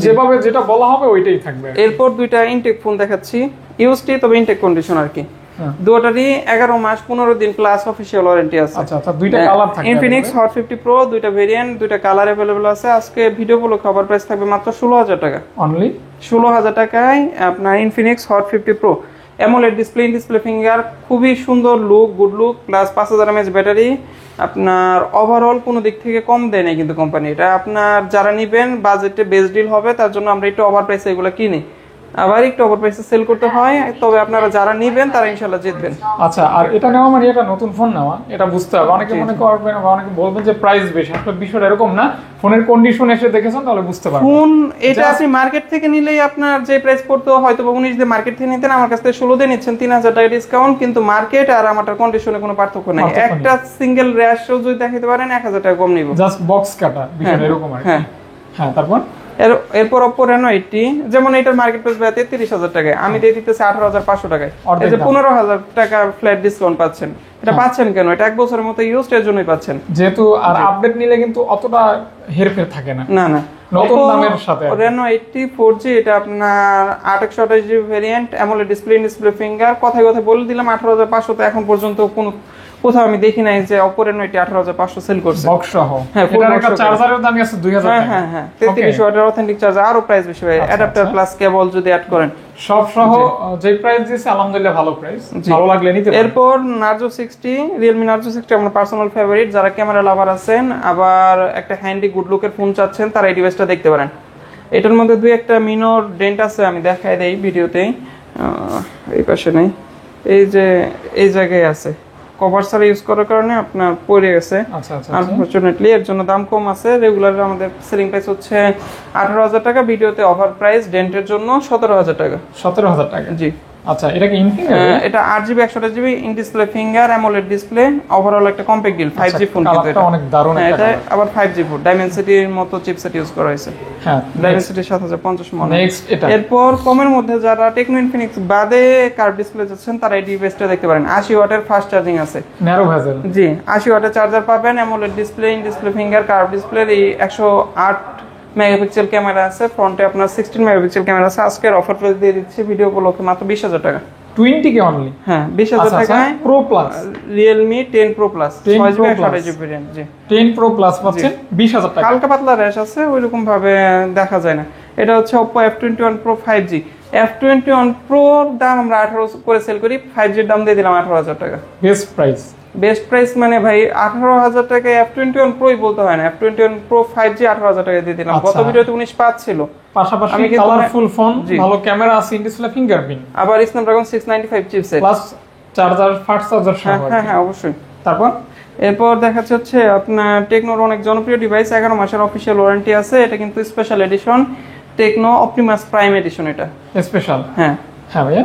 যেভাবে যেটা বলা হবে ওইটাই থাকবে। এরপর দুইটা ইনটেক ফোন দেখাচ্ছি, ইউজটি তবে ইনটেক কন্ডিশন আর কি। দুটারই 11 মাস 15 দিন প্লাস অফিশিয়াল ওয়ারেন্টি আছে। আচ্ছা আচ্ছা, দুইটা কালার থাকবে। ইনফিনিক্স হট 50 প্রো দুইটা ভেরিয়েন্ট, দুইটা কালার अवेलेबल আছে। আজকে ভিডিও গুলো কভার প্রাইস থাকবে মাত্র 16000 টাকা, অনলি 16000 টাকায় আপনার Infinix hot 50 pro. AMOLED display finger, খুবই সুন্দর look, good look, plus 5000 mAh battery. আপনার ওভারঅল কোনো দিক থেকে কম দেয় না কিন্তু কোম্পানি। এটা আপনার যারা নিবেন বাজেটে বেস্ট ডিল হবে, তার জন্য আমরা একটু ওভার প্রাইসে এগুলো কিনি, আবার একটু ওভার প্রাইসে সেল করতে হয়। তবে আপনারা যারা নিবেন তারা ইনশাআল্লাহ জিতবেন। আচ্ছা, আর এটা নেওয়া মানে এটা নতুন ফোন নেওয়া, এটা বুঝতে হবে। অনেকে মনে করবেন বা অনেকে বলবেন যে প্রাইস বেশি, আসলে বিষয়টা এরকম না। ফোনের কন্ডিশন এসে দেখেছেন তাহলে বুঝতে পারবেন। ফোন এটা আপনি মার্কেট থেকে নিলেই আপনার যে প্রাইস পড়তো হয়তো 19 দিয়ে মার্কেট থেকে নিতেন, আমার কাছ থেকে 16 দিয়ে নিচ্ছেন, 3000 টাকা ডিসকাউন্ট। কিন্তু মার্কেট আর আমারটার কন্ডিশনে কোনো পার্থক্য নাই। একটা সিঙ্গেল র্যাশও যদি দেখাতে পারেন 1000 টাকা কম নিব, জাস্ট বক্স কাটা, বিষয়টা এরকম আর কি। হ্যাঁ, তারপর এরপর Oppo Reno 80, যেমন এটার মার্কেট প্রাইস 33000 টাকায়, আমি দিয়ে দিতেছি 18500 টাকায়। এই যে 15000 টাকা ফ্ল্যাট ডিসকাউন্ট পাচ্ছেন। এটা পাচ্ছেন কেন? এটা এক বছরের মতো ইউজ, এর জন্যই পাচ্ছেন। যেহেতু আর আপডেট নিলে কিন্তু অতটা হেরফের থাকে না। না না, নতুন দামের সাথে Reno 80 4G, এটা আপনার 828GB variant, AMOLED display finger. কথায় কথায় বলে দিলাম 18500, তো এখন পর্যন্ত কোথাও আমি দেখি নাই যে Oppo Reno 80 18500 সেল করছে বক্স সহ। হ্যাঁ, এটার একটা চার্জারের দাম আছে 2000 টাকা। হ্যাঁ হ্যাঁ, 33 ওয়াটের অথেন্টিক চার্জার, আরো প্রাইস বেশি ভাই। অ্যাডাপ্টার প্লাস কেবল যদি অ্যাড করেন সব সহ যে প্রাইস দিয়েছে আলহামদুলিল্লাহ ভালো প্রাইস, ভালো লাগলে নিতে পারেন। এরপর Narzo 60, Realme Narzo 60 আমার পার্সোনাল ফেভারিট। যারা ক্যামেরা লাভার আছেন, আবার একটা হ্যান্ডি গুড লুকের ফোন চাচ্ছেন, তারা এই ডিভাইসটা দেখতে পারেন। এটার মধ্যে দুই একটা মিনর ডেন্ট আছে, আমি দেখাই দেই ভিডিওতেই। এই পাশে নেই, এই যে এই জায়গায় আছে, কভার ছাড়া ইউজ করার কারণে আপনার পড়ে গেছে। আচ্ছা আচ্ছা, আনফরচুনেটলি এর জন্য দাম কম আছে। রেগুলার আমাদের সেলিং প্রাইস হচ্ছে 18000 টাকা, ভিডিওতে অফার প্রাইস ডেন্টের জন্য 17000 টাকা। 17000 টাকা, জি। আচ্ছা, এটা কি ইনফিনিক্স? এটা 8GB 128GB in display finger, AMOLED display, overall একটা কম্প্যাক্ট ডিল। 5G ফোন কিন্তু এটা অনেক দারুণ একটা। এটা আবার 5G ফোন, ডাইমেনসিটির মতো চিপসেট ইউজ করা হয়েছে। হ্যাঁ, ডাইমেনসিটি 7050 মডেল। নেক্সট এটা। এরপর কমের মধ্যে যারা টেকনো ইনফিনিক্স বাদে কার্ভ ডিসপ্লে যাচ্ছেন, তারা এই ডিভাইসটা দেখতে পারেন। 80 ওয়াটের ফাস্ট চার্জিং আছে, ন্যারো ভেজেল। জি, 80 ওয়াটের চার্জার পাবেন, AMOLED display, in display finger, curve display. এই 108 মেগাপিক্সেল ক্যামেরা আছে, ফ্রন্টে আপনার 16 মেগাপিক্সেল ক্যামেরা আছে। আজকের অফার প্রাইস দিয়ে দিচ্ছি ভিডিও উপলক্ষে মাত্র 20000 টাকা। 20 কে অনলি? হ্যাঁ, 20000 টাকায় pro plus Realme 10 Pro Plus 6GB 128GB variant. জি, 10 প্রো প্লাস পাচ্ছেন 20000 টাকা। হালকা পাতলা র্যাশ আছে, ওইরকম ভাবে দেখা যায় না। এটা হচ্ছে Oppo F21 Pro 5G। F21 Pro দাম আমরা 18 করে সেল করি, 5G এর দাম দিয়ে দিলাম 18000 টাকা। Best price. বেস্ট প্রাইস মানে ভাই 18000 টাকায় F21 Pro বলতে হয় না, F21 Pro 5G 18000 টাকা দিয়ে দিলাম। গত ভিডিওতে 19.5 ছিল। পাশাপাশি কালারফুল ফোন, ভালো ক্যামেরা আছে, ইন ডিসপ্লে ফিঙ্গারপ্রিন্ট, আবার Snapdragon 695 chipset, plus charger, fast charger সহ। হ্যাঁ হ্যাঁ, অবশ্যই। তারপর এরপর দেখাচ্ছে হচ্ছে আপনার টেকনোর অনেক জনপ্রিয় ডিভাইস, 11 মাসের অফিশিয়াল ওয়ারেন্টি আছে। এটা কিন্তু special edition, Tecno Optimus Prime edition. এটা স্পেশাল। হ্যাঁ হ্যাঁ ভাইয়া,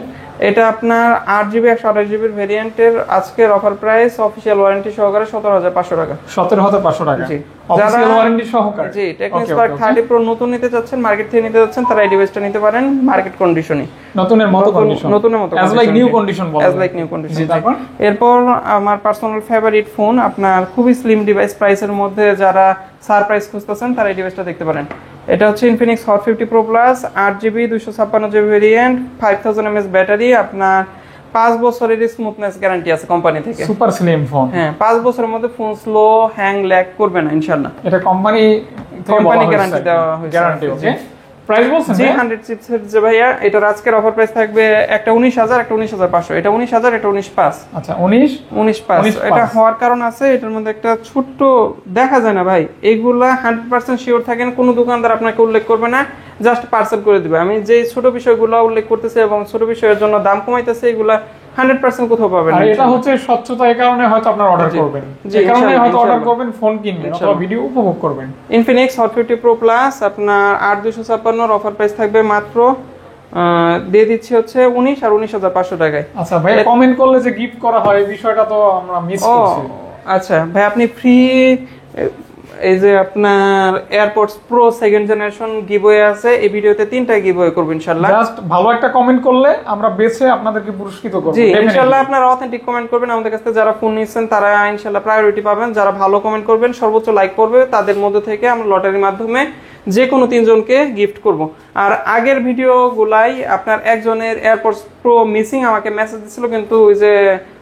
এটা আপনার 8GB 128GB ভেরিয়েন্টের আজকের অফার প্রাইস অফিশিয়াল ওয়ারেন্টি সহকারে 17500 টাকা। 17500 টাকা, জি। অফিশিয়াল ওয়ারেন্টি সহকারে। জি, টেকনো স্পার্ক 30 প্রো নতুন নিতে যাচ্ছেন, মার্কেট থেকে নিতে যাচ্ছেন, তারা এই ডিভাইসটা নিতে পারেন মার্কেট কন্ডিশনে। নতুনের মতো কন্ডিশন, নতুনের মতো অ্যাজ লাইক নিউ কন্ডিশন বলা যায়। As like new condition. তারপর এরপর আমার পার্সোনাল ফেভারিট ফোন, আপনার খুবই স্লিম ডিভাইস, প্রাইসের মধ্যে যারা সারপ্রাইজ খুঁজতেছেন তারা এই ডিভাইসটা দেখতে পারেন। এটা হচ্ছে Infinix hot 50 pro plus, 8GB 256GB variant, 5000 mAh battery. আপনার 5 বছরের স্মুথনেস গ্যারান্টি আছে কোম্পানি থেকে। Super slim phone. হ্যাঁ, 5 বছরের মধ্যে ফোন স্লো হ্যাং ল্যাগ করবে না ইনশাআল্লাহ। এটা কোম্পানি গ্যারান্টি দেওয়া হয়েছে। গ্যারান্টি। ওকে, প্রাইস বলছেন? জি, 100 চিপসেট যে ভাইয়া, এটার আজকের অফার প্রাইস থাকবে একটা 19000, একটা 19500, এটা 19000, এটা 19500। আচ্ছা, 19500। এটা হওয়ার কারণ আছে, এটার মধ্যে একটা ছোট্ট দেখা যায় না ভাই, এগুলা 100% শিওর থাকেন, কোনো দোকানদার আপনাকে উল্লেখ করবে না, জাস্ট পার্সেল করে দিবে। আমি যে ছোট বিষয়গুলো উল্লেখ করতেছি এবং ছোট বিষয়ের জন্য দাম কমাইতেছে, এগুলা 100% কোথাও পাবেন না। আর এটা হচ্ছে স্বচ্ছতা, এই কারণে হয়তো আপনারা অর্ডার করবেন, এই কারণে হয়তো অর্ডার করবেন, ফোন কিনবেন অথবা ভিডিও উপভোগ করবেন। ইনফিনিক্স হট 50 প্রো প্লাস আপনার 8256 অফার প্রাইস থাকবে মাত্র দিয়ে দিচ্ছি হচ্ছে 19 আর 19500 টাকায়। আচ্ছা ভাই, কমেন্ট করলে যে গিফট করা হয় এই বিষয়টা তো আমরা মিস করছি। আচ্ছা ভাই, আপনি ফ্রি এই যে আপনার AirPods pro second generation giveaway আছে, এই ভিডিওতে 3টা গিভওয়ে করব ইনশাআল্লাহ। জাস্ট ভালো একটা কমেন্ট করলে আমরা বেছে আপনাদেরকে পুরস্কৃত করব। জি ইনশাআল্লাহ আপনারা অথেন্টিক কমেন্ট করবেন, আমাদের কাছে যারা ফোন নিচ্ছেন তারা ইনশাআল্লাহ প্রায়োরিটি পাবেন। যারা ভালো কমেন্ট করবেন, সর্বোচ্চ লাইক করবে, তাদের মধ্যে থেকে আমরা লটারির মাধ্যমে যে কোনো 3 জনকে গিফট করব। আর আগের ভিডিওগুলাই আপনার একজনের এয়ারপডস প্রো মিসিং আমাকে মেসেজ দিছিল, কিন্তু ওই যে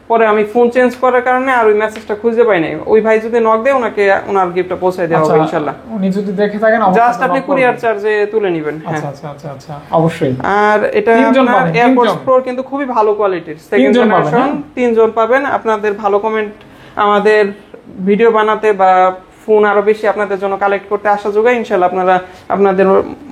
পরে আমি ফোন চেঞ্জ করার কারণে আর ওই মেসেজটা খুঁজে পাই নাই। ওই ভাই যদি নক দেয় ওনাকে ওনার গিফটটা পৌঁছে দেওয়া হবে ইনশাআল্লাহ। উনি যদি দেখে থাকেন জাস্ট আপনি কুরিয়ার চার্জে তুলে নেবেন। আচ্ছা আচ্ছা আচ্ছা আচ্ছা অবশ্যই। আর এটা আপনার এয়ারপডস প্রো কিন্তু খুবই ভালো কোয়ালিটির সেকেন্ড জেনারেশন। 3 জন পাবেন। আপনাদের ভালো কমেন্ট আমাদের ভিডিও বানাতে বা ফোন আরো বেশি আপনাদের জন্য কালেক্ট করতে আসা যোগায় ইনশাআল্লাহ আপনারা আপনাদের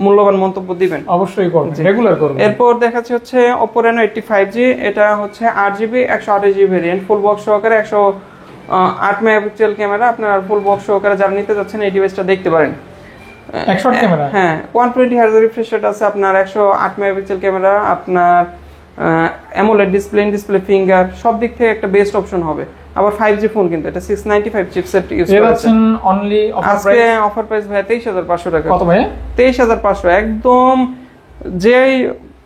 মূল্যবান মন্তব্য দিবেন। অবশ্যই করবেন, রেগুলার করবেন। এরপর দেখাচ্ছি হচ্ছে Oppo Reno 85G। এটা হচ্ছে 8GB 128GB variant, full box সহকারে 108 মেগাপিক্সেল ক্যামেরা। আপনারা ফুল বক্স সহকারে যারা নিতে যাচ্ছেন এই ডিভাইসটা দেখতে পারেন। 108 ক্যামেরা, হ্যাঁ 120 Hz রিফ্রেশ রেট আছে আপনার, 108 মেগাপিক্সেল ক্যামেরা, আপনার অ্যামোলেড ডিসপ্লে ফিঙ্গার, সব দিক থেকে একটা বেস্ট অপশন হবে। আবার 5G ফোন, কিন্তু এটা 695 চিপসেট ইউজ করেছে। অনলি আজকে অফার প্রাইস ভাই 23500 টাকা। কত ভাই? 23500, একদম যে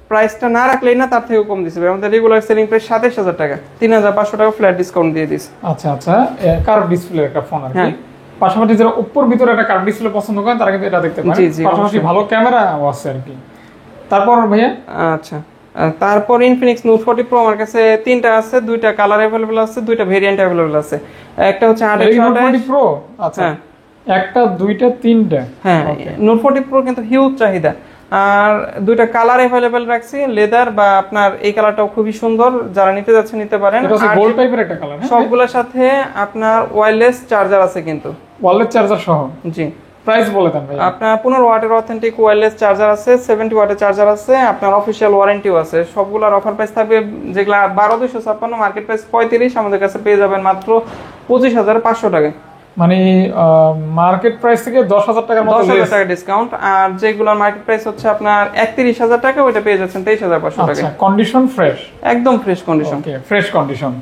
প্রাইসটা না রাখলেই না তার থেকে কম দিছে ভাই। আমাদের রেগুলার সেলিং প্রাইস 27000 টাকা, 3500 টাকা ফ্ল্যাট ডিসকাউন্ট দিয়ে দিছে। আচ্ছা আচ্ছা, কার্ভ ডিসপ্লে একটা ফোন আর কি। পাশাপাশি যারা Oppo এর ভিতরে একটা কার্ভ ডিসপ্লে পছন্দ করেন তারা কিন্তু এটা দেখতে পারেন। পাশাপাশি ভালো ক্যামেরা আছে আর কি। তারপর ভাইয়া আচ্ছা, তারপর Infinix Note 40 Pro আমার কাছে 3টা আছে, 2টা কালার अवेलेबल আছে, 2টা ভেরিয়েন্ট अवेलेबल আছে। একটা হচ্ছে 840 Pro, আচ্ছা একটা, 2টা, 3টা। হ্যাঁ Note 40 Pro কিন্তু হিউজ চাহিদা। আর 2টা কালার अवेलेबल রাখছি, লেদার বা আপনার এই কালারটাও খুবই সুন্দর, যারা নিতে যাচ্ছেন নিতে পারেন। এটা হচ্ছে গোল্ড টাইপের একটা কালার। সবগুলোর সাথে আপনার ওয়্যারলেস চার্জার আছে, কিন্তু ওয়্যারলেস চার্জার সহ। জি প্রাইস বলে দেন ভাই। আপনার 15 ওয়াটের অথেন্টিক ওয়্যারলেস চার্জার আছে, 70 ওয়াটের চার্জার আছে, আপনার অফিশিয়াল ওয়ারেন্টিও আছে। সবগুলোর অফার প্রাইস থাকবে, যেগুলা 12256, মার্কেট প্রাইস 35, আমাদের কাছে পেয়ে যাবেন মাত্র 25500 টাকা। মানে মার্কেট প্রাইস থেকে 10000 টাকার মতো 10000 টাকা ডিসকাউন্ট। আর যেগুলোর মার্কেট প্রাইস হচ্ছে আপনার 31000 টাকা, ওটা পেয়ে যাচ্ছেন 23500 টাকা। আচ্ছা, কন্ডিশন ফ্রেশ, একদম ফ্রেশ কন্ডিশন। ওকে, ফ্রেশ কন্ডিশন।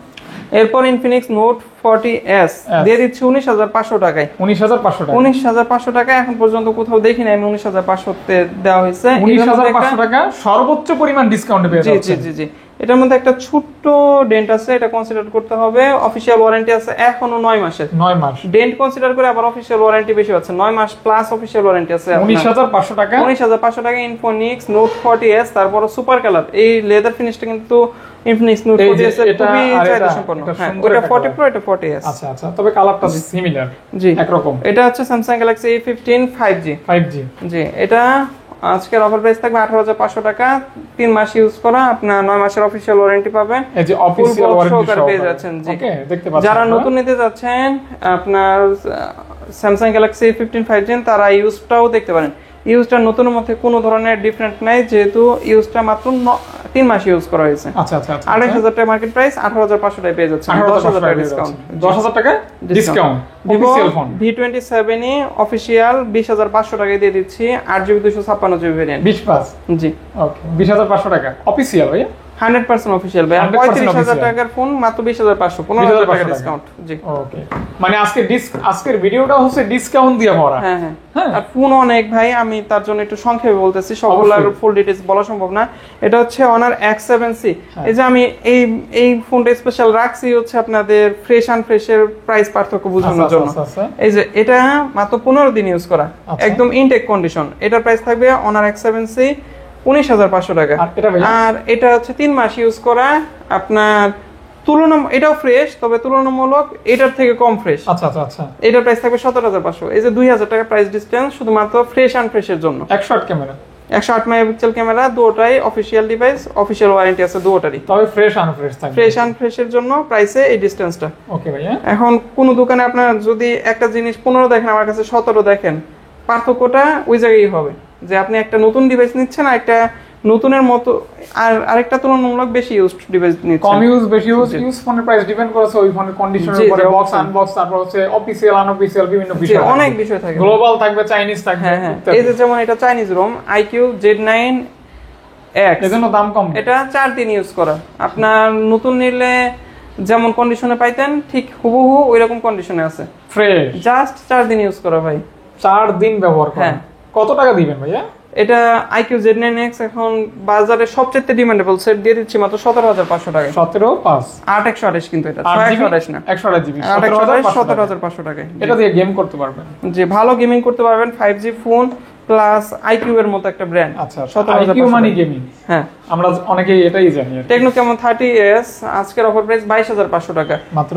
এরপর Infinix Note 40S দিয়ে দিচ্ছি 19500 টাকায়। 19500 টাকা, 19500 টাকা। এখন পর্যন্ত কোথাও দেখি না আমি 19500 তে দেওয়া হয়েছে। 19500 টাকা সর্বোচ্চ পরিমাণ ডিসকাউন্ট পেয়ে যাচ্ছেন। জি জি জি। এটার মধ্যে একটা ছোট্ট ডেন্ট আছে, এটা কনসিডার করতে হবে। অফিশিয়াল ওয়ারেন্টি আছে এখনো 9 মাসের। 9 মাস ডেন্ট কনসিডার করে আবার অফিশিয়াল ওয়ারেন্টি বেশি আছে, 9 মাস প্লাস অফিশিয়াল ওয়ারেন্টি আছে। 19500 টাকা, 19500 টাকা Infinix Note 40S। তারপর সুপার কালার, এই লেদার ফিনিশটা কিন্তু Infinix Note 40S এর খুবই চাহিদা সম্পন্ন। হ্যাঁ এটা 40 Pro, এটা 40S। আচ্ছা আচ্ছা, তবে কালারটা সিমিলার, জি একরকম। এটা হচ্ছে Samsung Galaxy A15 5G। জি এটা আজকের অফার প্রাইস থাকবে 18500 টাকা, 3 মাস ইউজ করা, আপনার 9 মাসের অফিশিয়াল ওয়ারেন্টি পাবেন। এই যে অফিশিয়াল ওয়ারেন্টি পেয়ে যাচ্ছেন। জি ওকে, দেখতে পাচ্ছেন। যারা নতুন নিতে যাচ্ছেন আপনার Samsung Galaxy A15 5G, তারা ইউজটাও দেখতে পারেন। ইউজটা নতুনের মধ্যে কোনো ধরনের ডিফারেন্ট নাই, যেহেতু ইউজটা মাত্র 3 মাস ইউজ করা হয়েছে। আচ্ছা আচ্ছা, 28000 টাকা মার্কেট প্রাইস, 18500 টাকায় পেয়ে যাচ্ছেন। 10000 টাকা ডিসকাউন্ট, 10000 টাকা discount. Official phone V27 official 20500 টাকায় দিয়ে দিচ্ছি, 8GB 256GB ভেরিয়েন্ট 20+। জি ওকে, 20500 টাকা অফিশিয়াল ভাই, 100% অফিশিয়াল ভাই। 35000 টাকার ফোন মাত্র 20500, 15000 টাকা ডিসকাউন্ট। জি ওকে, মানে আজকের ভিডিওটা হচ্ছে ডিসকাউন্ট দিয়ে ভরা। হ্যাঁ হ্যাঁ। আর ফোন অনেক ভাই, আমি তার জন্য একটু সংক্ষেপে বলতেছি, সবগুলোর ফুল ডিটেইলস বলা সম্ভব না। এটা হচ্ছে Honor X7C। এই যে আমি এই ফোনটা স্পেশাল রাখছি হচ্ছে আপনাদের ফ্রেশ অ্যান্ড ফ্রেশের প্রাইস পার্থক্য বোঝানোর জন্য। এই যে এটা মাত্র 15 দিন ইউজ করা, একদম ইনটেক কন্ডিশন। এটার প্রাইস থাকবে Honor X7C 19500 টাকা। আর এটা হচ্ছে 3 মাস ইউজ করা, আপনার এটাও ফ্রেশ, তবে তুলনামূলক এটার থেকে কম ফ্রেশ। আচ্ছা আচ্ছা আচ্ছা, এটার প্রাইস থাকবে 17500। এই যে 2000 টাকা প্রাইস ডিসটেন্স শুধুমাত্র ফ্রেশ অ্যান্ড ফ্রেশের জন্য। 108 ক্যামেরা, 108 মেগাপিক্সেল ক্যামেরা, দুটোটাই অফিশিয়াল ডিভাইস, অফিশিয়াল ওয়ারেন্টি আছে দুটোটারই। তবে ফ্রেশ আনফ্রেশ থাকবে। ফ্রেশ অ্যান্ড ফ্রেশের জন্য প্রাইসে এই ডিসটেন্সটা। ওকে ভাইয়া। এখন কোন দোকানে আপনার যদি একটা জিনিস 15 দেখেন, আমার কাছে 17 দেখেন, পার্থক্যটা ওই জায়গায় হবে যে আপনি একটা নতুন ডিভাইস নিচ্ছেন, আর একটা নতুনের মতো আর আরেকটা তুলনামূলক বেশি ইউজড ডিভাইস নিচ্ছেন। কম ইউজ বেশি ইউজ ফোনের প্রাইস ডিপেন্ড করেছে ওই ফোনের কন্ডিশনের উপরে, বক্স আনবক্স, তারপর হচ্ছে অফিশিয়াল আনঅফিশিয়াল বিভিন্ন বিষয়, অনেক বিষয় থাকে। গ্লোবাল থাকবে, চাইনিজ থাকবে। হ্যাঁ, এই যে যেমন এটা চাইনিজ রোম IQ Z9X, এজন্য দাম কম। এটা 4 দিন ইউজ করা। আপনার নতুন নিলে যেমন কন্ডিশনে পাইতেন ঠিক হুবহু ওইরকম কন্ডিশনে আছে, ফ্রেশ। জাস্ট 4 দিন ইউজ করা ভাই। 4 দিন ব্যবহার করেন। হ্যাঁ। কত টাকা দিবেন ভাইয়া? এটা IQ Z9X এখন বাজারে সবচেয়ে ডিমান্ডেবল সেট দিয়ে দিচ্ছি মাত্র 17,500 টাকায়। 17,500 8/128 কিন্তু এটা 6/128 না, 128 জিবি 17,500 টাকায়। এটা দিয়ে গেম করতে পারবেন। যে ভালো গেমিং করতে পারবেন, 5G ফোন প্লাস IQ এর মতো একটা ব্র্যান্ড। আচ্ছা, IQ মানে গেমিং। হ্যাঁ, আমরা অনেকেই এটাই জানি। টেকনো কেমন 30s আজকের অফার প্রাইস 22,500 টাকা মাত্র।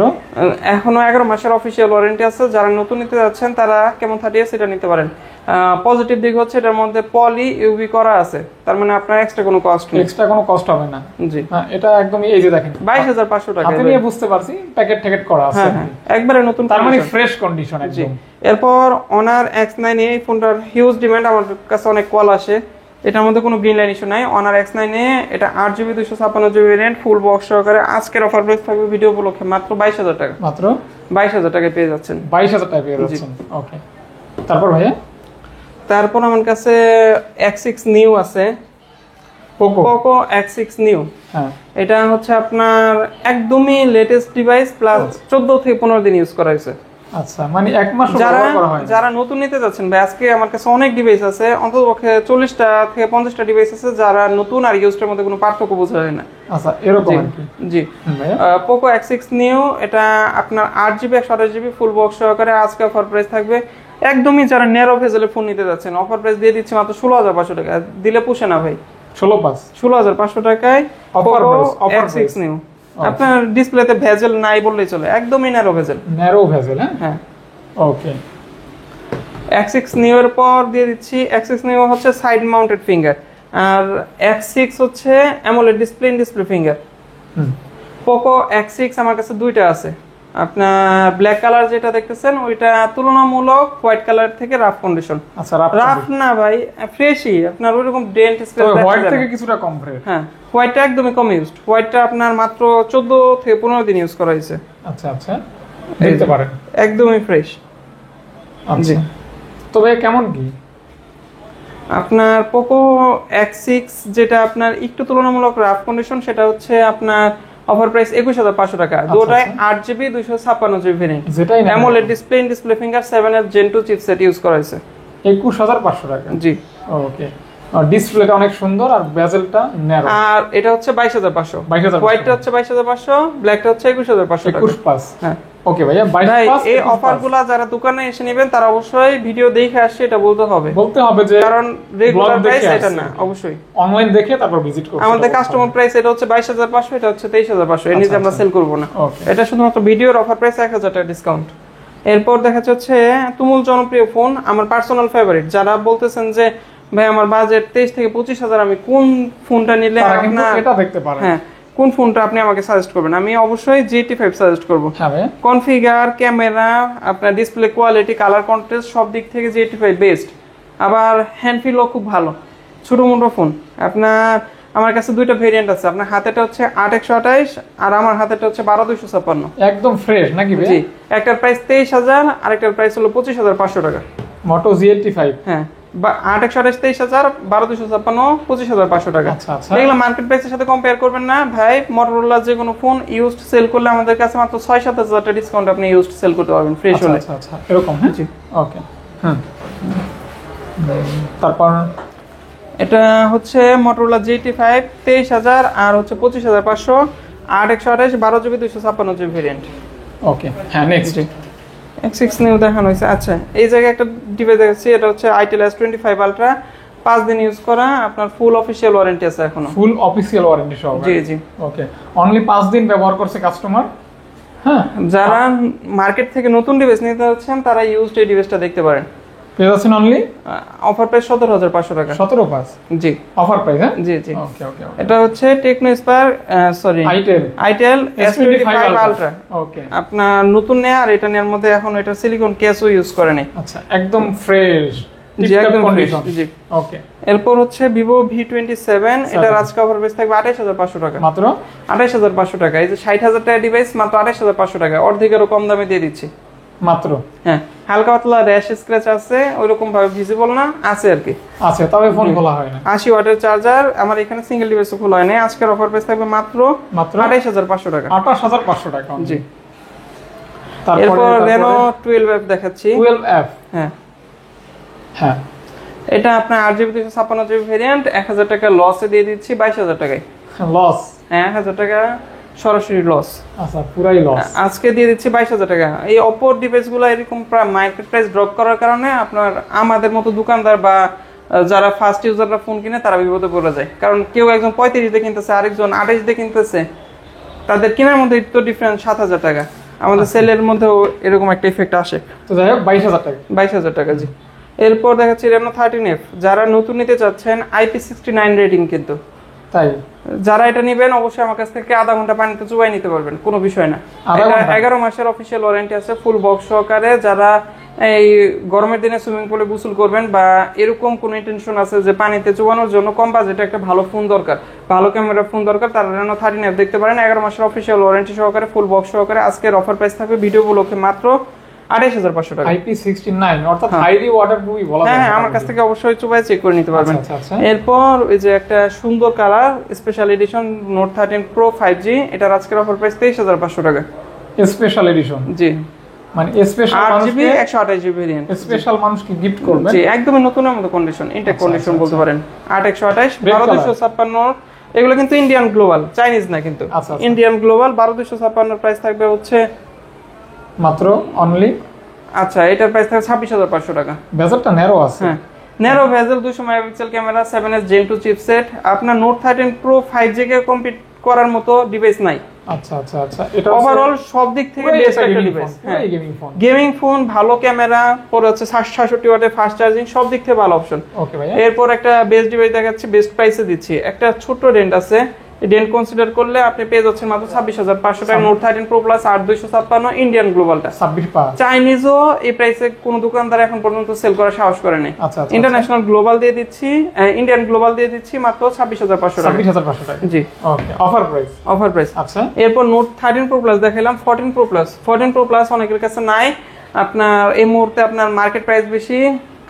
এখনো 11 মাসের অফিসিয়াল ওয়ারেন্টি আছে। যারা নতুন নিতে যাচ্ছেন তারা কেমন 30s এটা নিতে পারেন। পজিটিভ দিক হচ্ছে এটার মধ্যে পলি ইউভি করা আছে, তার মানে আপনার এক্সট্রা কোনো কস্ট নেই। এক্সট্রা কোনো কষ্ট হবে না। জি, এটা একদম এই যে দেখেন 22,500 টাকা। হাতে নিয়ে বুঝতে পারছি প্যাকেট ট্যাকেট করা আছে। হ্যাঁ, একবারে নতুন, তার মানে ফ্রেশ কন্ডিশন একদম। এরপর Honor X9 এই ফোনটার হিউজ ডিমান্ড, আমার কাছে অনেক কল আসে। এটার মধ্যে কোনো গ্রিন লাইন ইস্যু নাই। Honor X9 এটা 8GB 256GB variant, full box সহকারে। আজকের অফার প্রাইস থাকবে ভিডিও উপলক্ষে মাত্র 22,000 টাকা। মাত্র 22,000 টাকায় পেয়ে যাচ্ছেন। 22,000 টাকায় পেয়ে যাচ্ছেন। ওকে, তারপর ভাইয়া? তারপর আমার কাছে X6 নিউ আছে, পোকো X6 নিউ। হ্যাঁ, এটা হচ্ছে আপনার একদমই লেটেস্ট ডিভাইস, প্লাস 14 থেকে 15 দিন ইউজ করা হয়েছে। আচ্ছা, মানে এক মাস যারা ব্যবহার করা হয়। যারা নতুন নিতে যাচ্ছেন ভাই, আজকে আমার কাছে অনেক ডিভাইস আছে, অন্ততপক্ষে 40টা থেকে 50টা ডিভাইস আছে যারা নতুন আর ইউজডের মধ্যে কোনো পার্থক্য বোঝা যায় না। আচ্ছা, এরকম আর কি। জি, পোকো X6 নিউ এটা আপনার 8GB 128GB ফুল বক্স সহকারে। আজকে অফার প্রাইস থাকবে একদমই যারা ন্যারো ভেজেলে ফোন নিতে যাচ্ছেন, অফার প্রাইস দিয়ে দিচ্ছে মাত্র 16,500 টাকা। দিলে পুষে না ভাই, 16,500 টাকায় অফার X6 নিউ। আপনার ডিসপ্লেতে ভেজেল নাই বললেই চলে, একদমই ন্যারো ভেজেল। হ্যাঁ। ওকে, X6 নিউ এর পর দিয়ে দিচ্ছি X6 নিউ হচ্ছে সাইড মাউন্টেড ফিঙ্গার, আর X6 হচ্ছে AMOLED display finger. Poco X6 আমার কাছে দুইটা আছে। আপনার ব্ল্যাক কালার যেটা দেখতেছেন ওইটা তুলনামূলক হোয়াইট কালার থেকে রাফ কন্ডিশন। আচ্ছা, রাফ না ভাই, ফ্রেশই। আপনার ওইরকম ডেন্ট স্পেস হোয়াইট থেকে কিছুটা কম ফ্রেশ। হ্যাঁ, হোয়াইটটা একদমই কম ইউজড। হোয়াইটটা আপনার মাত্র 14 থেকে 15 দিন ইউজ করা হয়েছে। আচ্ছা আচ্ছা, দেখতে পারেন একদমই ফ্রেশ। আচ্ছা, তবে কেমন কি আপনার পোকো X6 যেটা আপনার একটু তুলনামূলক রাফ কন্ডিশন, সেটা হচ্ছে আপনার অফার প্রাইস 21,500 টাকা। দুটোই 8GB 256GB ভেরিয়েন্ট, যেটাই না AMOLED display finger 7F Gen 2 chipset use করা হয়েছে। 21,500 টাকা। জি, ওকে। ডিসপ্লেটা অনেক সুন্দর আর বেজেলটা ন্যারো। আর এটা হচ্ছে 22,500। হোয়াইটটা হচ্ছে 22,500, ব্ল্যাকটা হচ্ছে 21,500 টাকা। 21,500। হ্যাঁ, ওকে ভাইয়া, ভাই এই অফারগুলো যারা দোকানে এসে নেবেন তারা অবশ্যই ভিডিও দেখে আসছে এটা বলতে হবে যে, কারণ রেগুলার প্রাইস এটা না, অবশ্যই অনলাইন দেখে তারপর ভিজিট করতে। আমাদের কাস্টমার প্রাইস এটা হচ্ছে 22,500, এটা হচ্ছে 23,500। এর নিচে আমরা সেল করব না। এটা শুধুমাত্র ভিডিওর অফার প্রাইস 1,000 টাকা ডিসকাউন্ট। এরপর দেখা যাচ্ছে তুমুল জনপ্রিয় ফোন, আমার পার্সোনাল ফেভারিট। যারা বলতেছেন যে ভাই আমার বাজেট 23 থেকে 25,000, আমি কোন ফোনটা নিলে আপনার এটা দেখতে পারেন। হ্যাঁ, কোন ফোনটা আপনি আমাকে সাজেস্ট করবেন? আমি অবশ্যই GT5 সাজেস্ট করব। হ্যাঁ, কনফিগার, ক্যামেরা, আপনার ডিসপ্লে কোয়ালিটি, কালার কন্ট্রাস্ট সব দিক থেকে GT5 বেস্ট। আবার হ্যান্ড ফিলও খুব ভালো, ছোট মোটো ফোন। আপনার আমার কাছে দুইটা ভেরিয়েন্ট আছে, আপনার হাতেটা হচ্ছে 8/128 আর আমার হাতেটা হচ্ছে 12/256। একদম ফ্রেশ নাকি ভাই? জি, একটার প্রাইস 23,000 আর একটার প্রাইস হলো 25,500 টাকা। মোটো GT5। হ্যাঁ, 8/128 23,000, 12/256 25,500 টাকা। আচ্ছা, এগুলো মার্কেট প্রাইসের সাথে কম্পেয়ার করবেন না ভাই। মোটরোলা যে কোনো ফোন ইউজড সেল করলে আমাদের কাছে মাত্র 6-7 টাকা ডিসকাউন্ট আপনি ইউজড সেল করতে পারবেন ফ্রেশ হলে। আচ্ছা, এরকম। হ্যাঁ, জি, ওকে। তারপর এটা হচ্ছে মোটরোলা GT5 23,000 আর হচ্ছে 25,500, 8/128 12GB 256GB ভেরিয়েন্ট। ওকে, হ্যাঁ, নেক্সট X6 নিউ দেখানো হয়েছে। আচ্ছা, এই জায়গায় একটা ডিভাইস দেখাচ্ছি, এটা হচ্ছে Itel S25 Ultra, 5 দিন ইউজ করা, আপনার ফুল অফিশিয়াল ওয়ারেন্টি আছে এখনো। ফুল অফিশিয়াল ওয়ারেন্টি সহ? জি জি। ওকে, অনলি 5 দিন ব্যবহার করছে কাস্টমার। হ্যাঁ, যারা মার্কেট থেকে নতুন ডিভাইস নিতে যাচ্ছেন তারা ইউজড এই ডিভাইসটা দেখতে পারেন। পেয়ে যাচ্ছেন অনলি অফার প্রাইস 17,500 টাকা। 17,500? জি, অফার প্রাইস। হ্যাঁ, জি জি। ওকে ওকে। এটা হচ্ছে techno spare Itel S25 Ultra। ওকে, আপনার নতুন নেয়া আর এটা নেয়ার মধ্যে এখন এটা সিলিকন কেসও ইউজ করে নাই। আচ্ছা, একদম ফ্রেশ। জি, একদম ফ্রেশ। জি, ওকে। এরপর হচ্ছে Vivo V27, এটা আজকে অফার প্রাইস থাকবে 28,500 টাকা। মাত্র 28,500 টাকা। এই যে 60,000 টাকা ডিভাইস মাত্র 28,500 টাকা, অর্ধেকেরও কম দামে দিয়ে দিচ্ছি। মাত্র। হ্যাঁ, হালকা পাতলা র্যাশ স্ক্র্যাচ আছে, ওইরকম ভাবে ভিজিবল না, আছে আর কি। আছে, তবে ফোন খোলা হয় না। 80 ওয়াটের চার্জার, আমার এখানে সিঙ্গেল ডিভাইসও খোলা হয় না। আজকের অফার প্রাইস থাকবে মাত্র 28500 টাকা। 28500 টাকা। জি। তারপর এরপর Reno 12F দেখাচ্ছি। 12F। হ্যাঁ হ্যাঁ, এটা আপনার 8GB 256GB ভেরিয়েন্ট, 1000 টাকা লসে দিয়ে দিচ্ছি 22000 টাকায়। লস? হ্যাঁ, 1000 টাকা সরাসরি লস। আচ্ছা, পুরাই লস। আজকে দিয়ে দিচ্ছি 22000 টাকা। এই অপর ডিভাইসগুলো এরকম মার্কেট প্রাইস ড্রপ করার কারণে আপনার আমাদের মতো দোকানদার বা যারা ফার্স্ট ইউজাররা ফোন কিনে তারা বিপদে পড়ে যায়। কারণ কেউ একজন 35 দিয়ে কিনতেছে, আরেকজন 28 দিয়ে কিনতেছে, তাদের কেনার মধ্যে তো ডিফারেন্স 7000 টাকা। আমাদের সেলের মধ্যেও এরকম একটা ইফেক্ট আসে। তো যাই হোক, 22000 টাকা। 22000 টাকা, জি। এরপর দেখাচ্ছি Reno 13F, যারা নতুন নিতে চাচ্ছেন, IP69 রেটিং কিন্তু। তাই যারা এটা নেবেন অবশ্যই আমার কাছ থেকে আধা ঘন্টা পানিতে চুবাই নিতে পারবেন, কোনো বিষয় না। 11 মাসের অফিসিয়াল ওয়ারেন্টি আছে, ফুল বক্স সহকারে। যারা এই গরমের দিনে সুইমিং পুলে গোসল করবেন বা এরকম কোনো ইন্টেনশন আছে যে পানিতে চুবানোর জন্য কম বাজেটে একটা ভালো ফোন দরকার, ভালো ক্যামেরা ফোন দরকার, তারা Reno 13F দেখতে পারেন। 11 মাসের অফিসিয়াল ওয়ারেন্টি সহকারে, ফুল বক্স সহকারে। আজকের অফার প্রাইস থাকবে ভিডিও উপলক্ষে মাত্র 28500 টাকা। IP69 অর্থাৎ হাইলি ওয়াটারপ্রুফই বলা যায়। হ্যাঁ, আমার কাছ থেকে অবশ্যই চুবাই চেক করে নিতে পারবেন। আচ্ছা। এরপর এই যে একটা সুন্দর colour special edition Note 13 Pro 5G, এটার আজকের অফার প্রাইস 23500 টাকা। Special edition? জি। মানে special 8GB 128GB variant, special মানুষকে গিফট করবেন। জি, একদমই নতুনের মতো কন্ডিশন, ইনটেক কন্ডিশন বলতে পারেন। 8 128 12256, এগুলো কিন্তু ইন্ডিয়ান গ্লোবাল, চাইনিজ না কিন্তু। ইন্ডিয়ান গ্লোবাল 12256 প্রাইস থাকবে হচ্ছে মাত্র অনলি। আচ্ছা, এটার প্রাইস থাকবে 26500 টাকা। বেজেটটা ন্যারো আছে। হ্যাঁ, narrow bezel, 200 megapixel camera, 7S Gen 2 চিপসেট। আপনার Note 13 Pro 5G কে কম্পিট করার মতো ডিভাইস নাই। আচ্ছা, এটা ওভারঅল সব দিক থেকে বেস্ট একটা ডিভাইস। হ্যাঁ, গেমিং ফোন, ভালো ক্যামেরা, পরে হচ্ছে 66 ওয়াটের ফাস্ট চার্জিং, সব দিক থেকে ভালো অপশন। ওকে ভাই। এরপর একটা বেস্ট ডিভাইস দেখাচ্ছি, বেস্ট প্রাইসে দিচ্ছি। একটা ছোট রেন্ট আছে, এই ডেন্ট কনসিডার করলে আপনি পেয়ে যাচ্ছেন মাত্র 26500 টাকা। Note 13 Pro Plus 8256 Indian গ্লোবালটা। 26 চাইনিজও এই প্রাইসে কোনো দোকানদার এখন পর্যন্ত সেল করার সাহস করে নাই। ইন্টারন্যাশনাল গ্লোবাল দিয়ে দিচ্ছি, ইন্ডিয়ান গ্লোবাল দিয়ে দিচ্ছি মাত্র 26500 টাকা। 26500 টাকা, জি। ওকে, অফার প্রাইস। আচ্ছা, এরপর Note 13 Pro Plus দেখাইলাম। 14 Pro Plus অনেকের কাছে নাই। আপনার এই মুহূর্তে আপনার মার্কেট প্রাইস বেশি,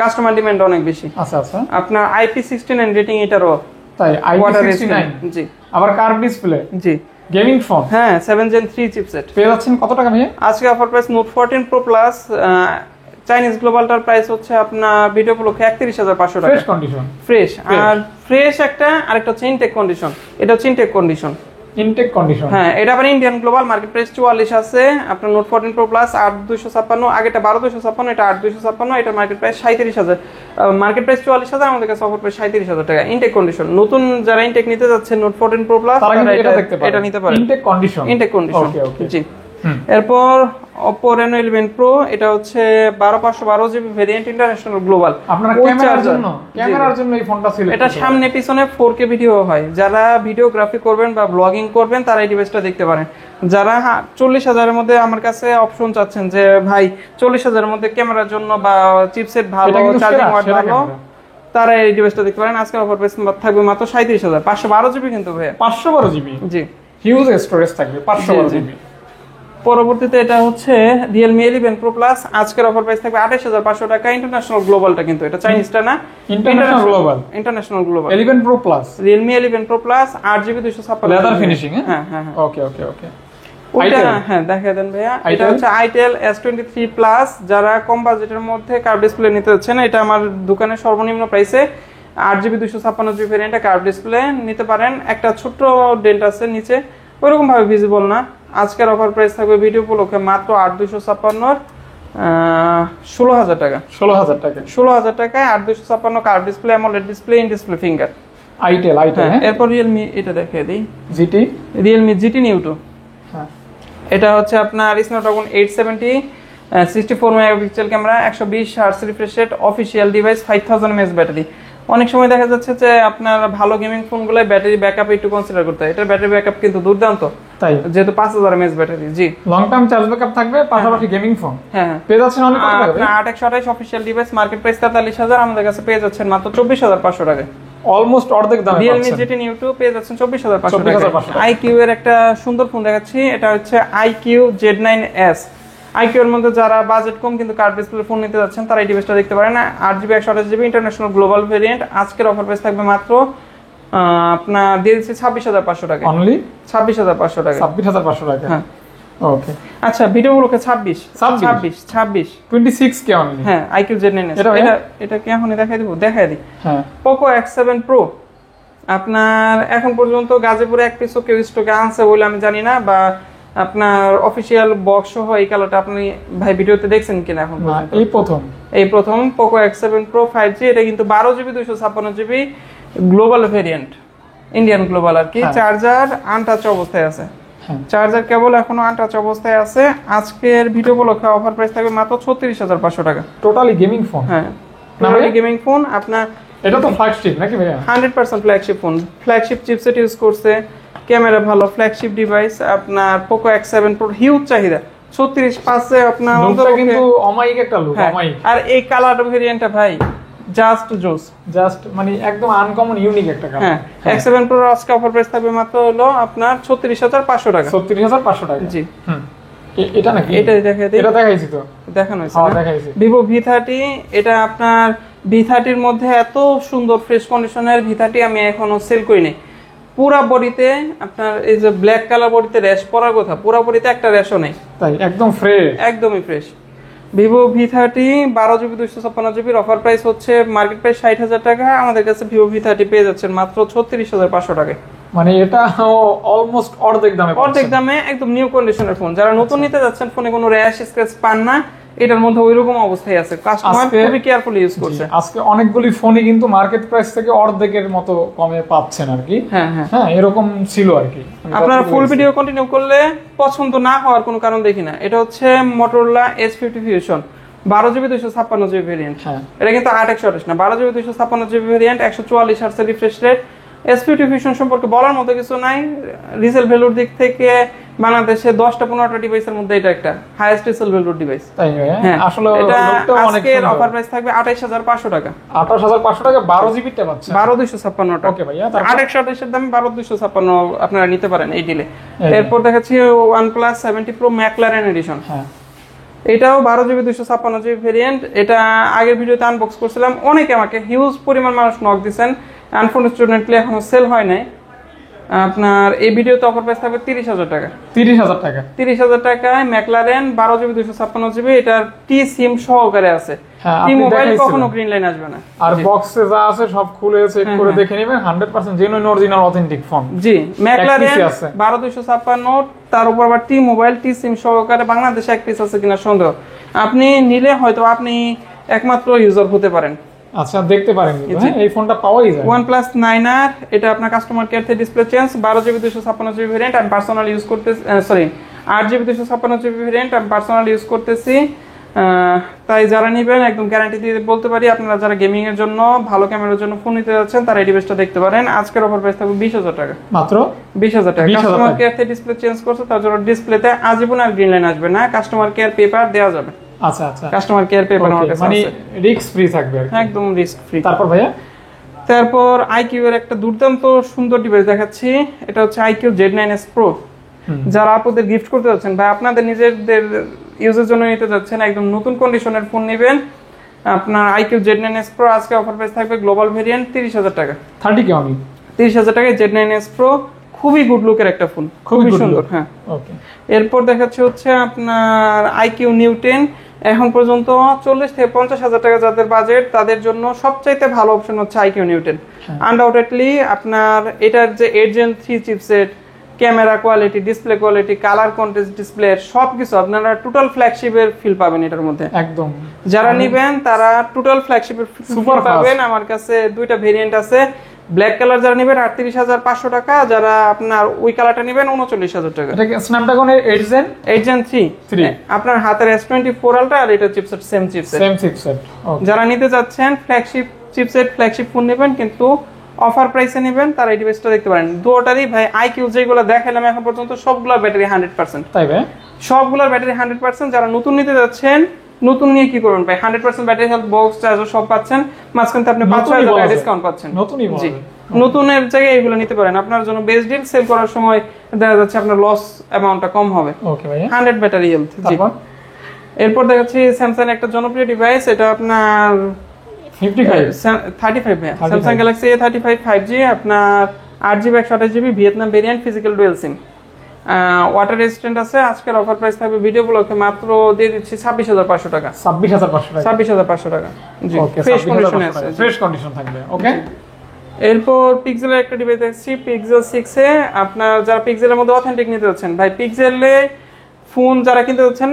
কাস্টমার ডিমান্ড অনেক বেশি। আচ্ছা। আপনার IP69 রেটিং এটারও। তাই IP69? জি। আবার কার্ভ ডিসপ্লে? জি। Gaming phone? হ্যাঁ, 7 Gen 3 চিপসেট। পেয়ে যাচ্ছেন কত টাকা ভাই? আজকে offer price Note 14 Pro Plus Chinese গ্লোবালটার প্রাইস হচ্ছে আপনার ভিডিও উপলক্ষে 31500 টাকা। Fresh condition? ফ্রেশ। আর ফ্রেশ একটা, আরেকটা হচ্ছে ইনটেক কন্ডিশন। এটা হচ্ছে ইনটেক কন্ডিশন। হ্যাঁ, এটা আবার ইন্ডিয়ান গ্লোবাল, মার্কেট প্রাইস 44 আছে। আপনার Note 14 Pro Plus 8256, আগেটা 12256, এটা 8256, এটা মার্কেট প্রাইস 37000। মার্কেট প্রাইস 44000, আমাদের কাছে অফার প্রাইস 37000 টাকা। Intact condition. নতুন যারা ইনটেক নিতে যাচ্ছে Note 14 Pro Plus, তারা এটা নিতে পারে। Intact condition. ওকে। জি। এরপর Oppo Reno 11 Pro, এটা হচ্ছে 12512GB ভেরিয়েন্ট, ইন্টারন্যাশনাল গ্লোবাল। আপনারা ক্যামেরার জন্য এই ফোনটা সিলেক্ট এটা সামনে পিছনে 4K ভিডিও হয়। যারা ভিডিওগ্রাফি করবেন বা ব্লগিং করবেন তারা এই ডিভাইসটা দেখতে পারেন। যারা 40000 এর মধ্যে আমার কাছে অপশন চাচ্ছেন যে ভাই 40000 এর মধ্যে ক্যামেরার জন্য বা চিপসেট ভালো, চার্জিং ওয়াট ভালো, তারা এই ডিভাইসটা দেখতে পারেন। আজকে অফার প্রাইস থাকবে মাত্র 37000। 512GB কিন্তু ভাই। 512GB? জি। হিউজ স্টোরেজ থাকবে, 512GB। পরবর্তীতে এটা হচ্ছে Realme 11 Pro Plus, আজকের অফার প্রাইস থাকবে 28500 টাকা। ইন্টারন্যাশনাল গ্লোবালটা কিন্তু, এটা চাইনিজটা না, international global. 11 Pro Plus, Realme 11 Pro Plus 8GB 256, leather finishing. হ্যাঁ। ওকে। ওটা হ্যাঁ দেখায় দেন ভাইয়া। এটা হচ্ছে Itel S23 Plus, যারা কম বাজেটের মধ্যে কার্ভ ডিসপ্লে নিতে যাচ্ছেন, এটা আমার দোকানের সর্বনিম্ন প্রাইসে 8GB 256GB ভেরিয়েন্টে কার্ভ ডিসপ্লে নিতে পারেন। একটা ছোট্ট ডেন্ট আছে নিচে, ওইরকম ভাবে ভিজিবল না। আজকের অফার প্রাইস থাকবে ভিডিও উপলক্ষে মাত্র 8256 16000 টাকা। 16000 টাকায় 8256 curve display, AMOLED display, in display finger. Itel. এরপর Realme, এটা দেখিয়ে দিই, Realme GT Neo 2। হ্যাঁ, এটা হচ্ছে আপনার Snapdragon 870, 64 megapixel camera, 120 hertz refresh rate, official device, 5000 mAh battery. অনেক সময় দেখা যাচ্ছে যে আপনার ভালো গেমিং ফোনগুলোয় ব্যাটারি ব্যাকআপ একটু কনসিডার করতে হয়। এটার ব্যাটারি ব্যাকআপ কিন্তু দুর্দান্ত, তাই যেহেতু 5000 mAh ব্যাটারি। জি, লং টার্ম চার্জ ব্যাকআপ থাকবে, পাশাপাশি গেমিং ফোন। হ্যাঁ, পেয়ে যাচ্ছেন অনেক টাকা। আপনার 8128 অফিশিয়াল ডিভাইস, মার্কেট প্রাইস 43000, আমাদের কাছে পেয়ে যাচ্ছেন মাত্র 24500 টাকায়। অলমোস্ট অর্ধেক দামে পাচ্ছেন। Realme GT Neo 2 পেয়ে যাচ্ছেন 24500 টাকা। IQ এর একটা সুন্দর ফোন দেখাচ্ছি, এটা হচ্ছে IQ Z9s আইকিউ এর মধ্যে যারা বাজেট কম কিন্তু কার্ভ ডিসপ্লে ফোন নিতে যাচ্ছেন তারা এই ডিভাইসটা দেখতে পারেন। 8GB 128GB international global variant. আজকের অফার প্রাইস থাকবে মাত্র আপনার দিয়ে দিচ্ছি 26,500 টাকা। অনলি 26,500 টাকা। 26,500 টাকা। হ্যাঁ ওকে। আচ্ছা ভিডিও গুলোকে 26 26 কে অনলি। হ্যাঁ আইকিউ Z9s এটা কি এখনই দেখাই দিই। হ্যাঁ পোকো X7 Pro আপনার এখন পর্যন্ত গাজীপুরে এক পিসও কেউ স্টকে আনছে বলে আমি জানি না, বা আপনার অফিশিয়াল বক্স সহ এই কালারটা আপনি ভাই ভিডিওতে দেখছেন কিনা এখন পর্যন্ত? এই প্রথম পোকো X7 Pro 5G। এটা কিন্তু 12GB 256GB global variant, Indian global আর কি। চার্জার আনটাচ অবস্থায় আছে, চার্জার কেবল এখনো আনটাচ অবস্থায় আছে। আজকের ভিডিও উপলক্ষে অফার প্রাইস থাকবে মাত্র 36,500 টাকা। Totally gaming phone. হ্যাঁ টোটালি গেমিং ফোন। আপনার এটা তো ফ্ল্যাগশিপ নাকি ভাইয়া? 100% flagship phone, flagship chipset use করছে, ক্যামেরা ভালো, ফ্ল্যাগশিপ ডিভাইস। আপনার পোকো X7 Pro হিউজ চাহিদা, 36,500 আপনার লুকটা কিন্তু অমাইক একটা লুক, অমাইক। আর এই কালার ভেরিয়েন্টটা ভাই জাস্ট জোস, জাস্ট মানে একদম আনকমন ইউনিক একটা কালার। হ্যাঁ X7 Pro আজকে অফার প্রাইস থাকবে মাত্র হলো আপনার 36,500 টাকা। 36,500 টাকা। জি এটা নাকি? এটা দেখাই দিই। এটা দেখাইছি তো, দেখানো হয়েছে। হ্যাঁ দেখাইছি। Vivo V30 এটা আপনার V30 এর মধ্যে এত সুন্দর ফ্রেশ কন্ডিশনের V30 আমি এখনো সেল করিনি। পুরা বডিতে আপনার এই যে ব্ল্যাক কালার বডিতে র্যাশ পড়ার কথা, পুরা বডিতে একটা র্যাশও নেই, তাই একদম ফ্রেশ, একদমই fresh. Vivo V30 12GB 256GB offer price হচ্ছে মার্কেট প্রাইস 60,000 টাকা। আমাদের কাছে Vivo V30 পেয়ে যাচ্ছেন মাত্র 36,500 টাকায়। মানে এটা অলমোস্ট অর্ধেক দামে একদম নিউ কন্ডিশনের ফোন। যারা নতুন নিতে যাচ্ছেন, ফোনে কোনো র্যাশ স্ক্র্যাচ পান না, এটার মধ্যে ওইরকম অবস্থায় আছে, কাস্টমার খুবই কেয়ারফুলি ইউজ করছে। আজকে অনেকগুলি ফোনই কিন্তু মার্কেট প্রাইস থেকে অর্ধেকের মতো কমে পাচ্ছেন আর কি। হ্যাঁ এরকম ছিল আর কি। আপনারা ফুল ভিডিও কন্টিনিউ করলে পছন্দ না হওয়ার কোনো কারণ দেখি না। এটা হচ্ছে Motorola H50 Fusion 12GB 256GB variant. এটা কিন্তু 8/128 না, 12GB 256GB variant, 144 Hz refresh rate. S50 Fusion সম্পর্কে বলার মতো কিছু নাই। রিসেল ভ্যালুর দিক থেকে বাংলাদেশে 10-15টা ডিভাইসের মধ্যে এটা একটা হাইয়েস্ট রিসেল ভ্যালুর ডিভাইস। তাই হ্যাঁ আসলে এটা আজকের অফার প্রাইস থাকবে 28,500 টাকা। 28,500 টাকা 12GB টা পাচ্ছেন, 12,256 টাকা। ওকে ভাইয়া, 8/128 এর দামে 12,256 আপনারা নিতে পারেন এই ডিলে। এরপর দেখাচ্ছি OnePlus 70 Pro McLaren এডিশন। হ্যাঁ এটাও 12GB 256GB ভেরিয়েন্ট। এটা আগের ভিডিওতে আনবক্স করছিলাম, অনেকে আমাকে হিউজ পরিমাণ মানুষ নক দিয়েছেন, আনফরচুনেটলি এখনো সেল হয় নাই। আপনার এই ভিডিওতে অফার প্রাইস থাকবে 30,000 টাকা। 30,000 টাকায় ম্যাকলারেন 12GB 256GB। এটার টি সিম সহকারে আছে, টি মোবাইল কখনো গ্রিন লাইন আসবে না। আর বক্সে যা আছে সব খুলে চেক করে দেখে নেবেন, 100% জেনুইন অরিজিনাল অথেন্টিক ফোন। জি ম্যাকলারেন 12,256, তার উপর আবার টি মোবাইল টি সিম সহকারে। বাংলাদেশে এক পিস আছে কিনা সন্দেহ, আপনি নিলে হয়তো আপনি একমাত্র ইউজার হতে পারেন। আচ্ছা দেখতে পারেন এই ফোনটা পাওয়াই যায়। OnePlus 9R এটা আপনার কাস্টমার কেয়ার থেকে display change, 12GB 256GB variant. আমি পার্সোনাল ইউজ করতেছি, 8GB 256GB ভেরিয়েন্ট আমি পার্সোনাল ইউজ করতেছি। তাই যারা নেবেন একদম গ্যারান্টি দিয়ে বলতে পারি, আপনারা যারা গেমিং এর জন্য ভালো ক্যামেরার জন্য ফোন নিতে যাচ্ছেন তারা এই ডিভাইসটা দেখতে পারেন। আজকের অফার প্রাইস থাকবে 20,000 টাকা, মাত্র 20,000 টাকা। কাস্টমার কেয়ার থেকে ডিসপ্লে চেঞ্জ করছে, তার জন্য ডিসপ্লেতে আজীবন আর গ্রিন লাইন আসবে না, কাস্টমার কেয়ার পেপার দেওয়া যাবে। আচ্ছা আচ্ছা, কাস্টমার কেয়ার পেপার আমার কাছে মানে রিস্ক ফ্রি থাকবে, একদম রিস্ক ফ্রি। তারপর ভাইয়া তারপর আইকিউ এর একটা দুর্দান্ত সুন্দর ডিভাইস দেখাচ্ছি। এটা হচ্ছে আইকিউ Z9s Pro। যারা আপনাদের গিফট করতে যাচ্ছেন বা আপনাদের নিজেদের ইউজের জন্য নিতে যাচ্ছেন, একদম নতুন কন্ডিশনের ফোন নেবেন, আপনার আইকিউ Z9s Pro আজকে অফার প্রাইস থাকবে গ্লোবাল ভেরিয়েন্ট 30,000 টাকা। 30,000 টাকায় Z9s Pro খুবই গুড লুকের একটা ফোন, খুবই সুন্দর। হ্যাঁ ওকে। এরপর দেখাচ্ছে হচ্ছে আপনার আইকিউ নিউ 10। এখন পর্যন্ত 40 থেকে 50,000 টাকা যাদের বাজেট, তাদের জন্য সবচাইতে ভালো অপশন হচ্ছে আইকিউ নিউ 10। আনডাউটেডলি আপনার এটার যে 8 Gen 3 chipset, camera quality, display quality, colour contrast display সবকিছু আপনারা টোটাল ফ্ল্যাগশিপের ফিল পাবেন এটার মধ্যে। একদম যারা নেবেন তারা টোটাল ফ্ল্যাগশিপের সুপার পাবেন। আমার কাছে দুইটা ভেরিয়েন্ট আছে। ব্ল্যাক কালার যারা নেবেন 38,500 টাকা, যারা আপনার ওই কালারটা নেবেন 39,000 টাকা। এটা স্ন্যাপড্রাগন 8 Gen 3 আপনার হাতের S24 Ultra আর এটা চিপসেট সেম চিপসেট। যারা নিতে যাচ্ছেন ফ্ল্যাগশিপ চিপসেট, ফ্ল্যাগশিপ ফোন নেবেন কিন্তু অফার প্রাইসে নেবেন, তারা এই ডিভাইসটা দেখতে পারেন। দুটোটারই ভাই আইকিউ যেগুলো দেখালাম এখন পর্যন্ত সবগুলোর ব্যাটারি 100%। তাই ভাই সবগুলোর ব্যাটারি 100%। যারা নতুন নিতে যাচ্ছেন, নতুন নিয়ে কি করবেন ভাই, 100% ব্যাটারি হেলথ, বক্স চার্জার সব পাচ্ছেন, মাঝখানে আপনি 5,000 টাকা ডিসকাউন্ট পাচ্ছেন। জি নতুনের জায়গায় এগুলো নিতে পারেন, আপনার জন্য বেস্ট ডিল। সেল করার সময় দেখা যাচ্ছে আপনার লস অ্যামাউন্টটা কম হবে। ওকে ভাই 100 ব্যাটারি হেলথ। জি এরপর দেখাচ্ছি স্যামসাং একটা জনপ্রিয় ডিভাইস, এটা আপনার 35 ভাইয়া, স্যামসাং গ্যালাক্সি A35 5G, আপনার 8GB 128GB Vietnam variant, physical dual SIM, water resistant আছে। আজকের অফার প্রাইস থাকবে ভিডিও ব্লকে মাত্র দিয়ে দিচ্ছি 26,500 টাকা। 26,500 টাকা জি, ফ্রেশ কন্ডিশনে আছে, ফ্রেশ কন্ডিশন থাকবে। ওকে, এরপর পিক্সেলের একটা ডিভাইস দেখছি, পিক্সেল 6 এ। আপনার যারা পিক্সেলের মধ্যে অথেন্টিক নিতে যাচ্ছেন ভাই, পিক্সেলে ফোন যারা কিনতে যাচ্ছেন,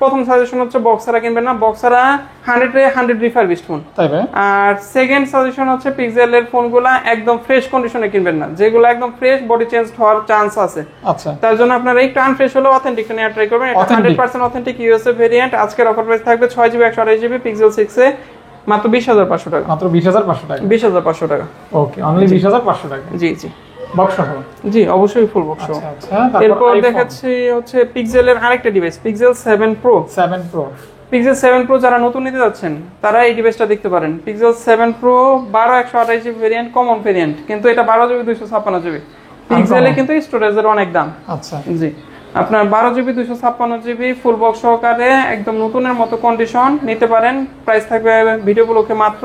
প্রথম সাজেশন হচ্ছে বক্সারা কিনবেন না, বক্সারা 100 রিফারবিশড ফোন। তাই ভাই? আর সেকেন্ড সাজেশন হচ্ছে পিক্সেলের ফোনগুলা একদম ফ্রেশ কন্ডিশনে কিনবেন না, যেগুলো একদম ফ্রেশ বডি চেঞ্জ হওয়ার চান্স আছে। আচ্ছা, তার জন্য আপনারা একটু আনফ্রেশ হলেও অথেন্টিকটা নিয়ে ট্রাই করবেন। এটা 100% অথেন্টিক ইউএসএ ভেরিয়েন্ট। আজকের অফার প্রাইস থাকবে 6GB 128GB পিক্সেল 6 এ মাত্র 20,500 টাকা। মাত্র 20,500 টাকা। 20,500 টাকা। ওকে, অনলি 20,500 টাকা। জি জি, বক্স সহ? জি অবশ্যই ফুল বক্স সহ। আচ্ছা, এরপর দেখাচ্ছি হচ্ছে পিক্সেলের আরেকটা device, pixel 7 pro. 7 pro, pixel 7 pro যারা নতুন নিতে যাচ্ছেন তারা এই ডিভাইসটা দেখতে পারেন। Pixel 7 pro 12/128GB variant, common variant, কিন্তু এটা 12GB 256GB। পিক্সেলে কিন্তু স্টোরেজের অনেক দাম। আচ্ছা জি, আপনার 12GB 256GB ফুল বক্স সহকারে একদম নতুনের মতো কন্ডিশন নিতে পারেন। প্রাইস থাকবে ভিডিও ব্লকে মাত্র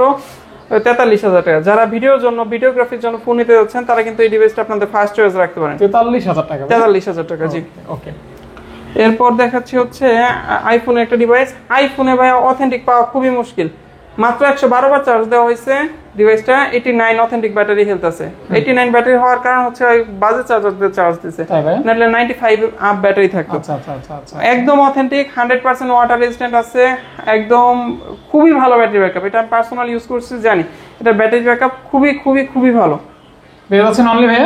43,000 টাকা। যারা ভিডিওর জন্য, ভিডিওগ্রাফির জন্য ফোন নিতে যাচ্ছেন তারা কিন্তু এই ডিভাইসটা আপনাদের ফার্স্ট চয়েস রাখতে পারেন। 43,000 টাকা? 43,000 টাকা জি। ওকে, এরপর দেখাচ্ছি হচ্ছে আইফোনের একটা ডিভাইস। আইফোনে ভাই অথেন্টিক পাওয়া খুবই মুশকিল। মাত্র 112 বার চার্জ দেওয়া হয়েছে ডিভাইসটা, 89 অথেন্টিক ব্যাটারি হেলথ আছে। 89 ব্যাটারি হওয়ার কারণ হচ্ছে ওই বাজে চার্জার দিয়ে চার্জ দিছে, নাহলে 95 আপ ব্যাটারি থাকতো। আচ্ছা আচ্ছা আচ্ছা আচ্ছা, একদম অথেন্টিক, 100% ওয়াটার রেজিস্ট্যান্ট আছে, একদম খুবই ভালো ব্যাটারি ব্যাকআপ। এটা আমি পার্সোনাল ইউজ করছি, জানি এটা ব্যাটারি ব্যাকআপ খুবই খুবই খুবই ভালো। পেয়ে যাচ্ছেন অনলি ভাই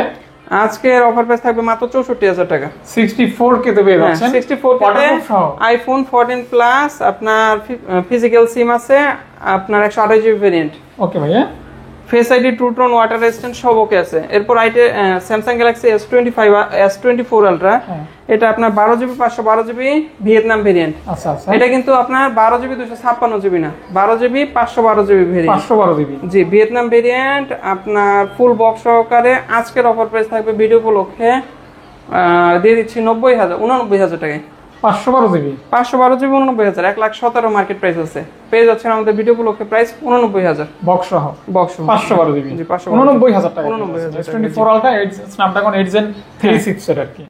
আজকের অফার প্রাইস থাকবে মাত্র 64,000 টাকা। 64K তে পেয়ে যাচ্ছেন। 64K তে আইফোন 14 প্লাস, আপনার ফিজিক্যাল সিম আছে, আপনার 128GB ভেরিয়েন্ট। ওকে ভাইয়া, face ID, true tone, water resistant সব ওকে আছে। এরপর স্যামসাং গ্যালাক্সি S24 আলট্রা, এটা আপনার 12GB 512GB ভিয়েতনাম ভেরিয়েন্ট। আচ্ছা আচ্ছা, এটা কিন্তু আপনার 12GB 256GB না, 12GB 512GB ভেরিয়েন্ট। 512GB জি, ভিয়েতনাম ভেরিয়েন্ট আপনার ফুল বক্স সহকারে। আজকের অফার প্রাইস থাকবে ভিডিও উপলক্ষে দিয়ে দিচ্ছি 89,000 টাকায়। 512GB 512GB 89,000, 1,17,000 মার্কেট প্রাইস আছে। পেয়ে যাচ্ছেন আমাদের ভিডিও উপলক্ষে প্রাইস 89,000 বক্স সহ। বক্স 512GB জি, 89,000 টাকা। 89,000 S24 ultra, Snapdragon 8 Gen 3 chipset আর কি।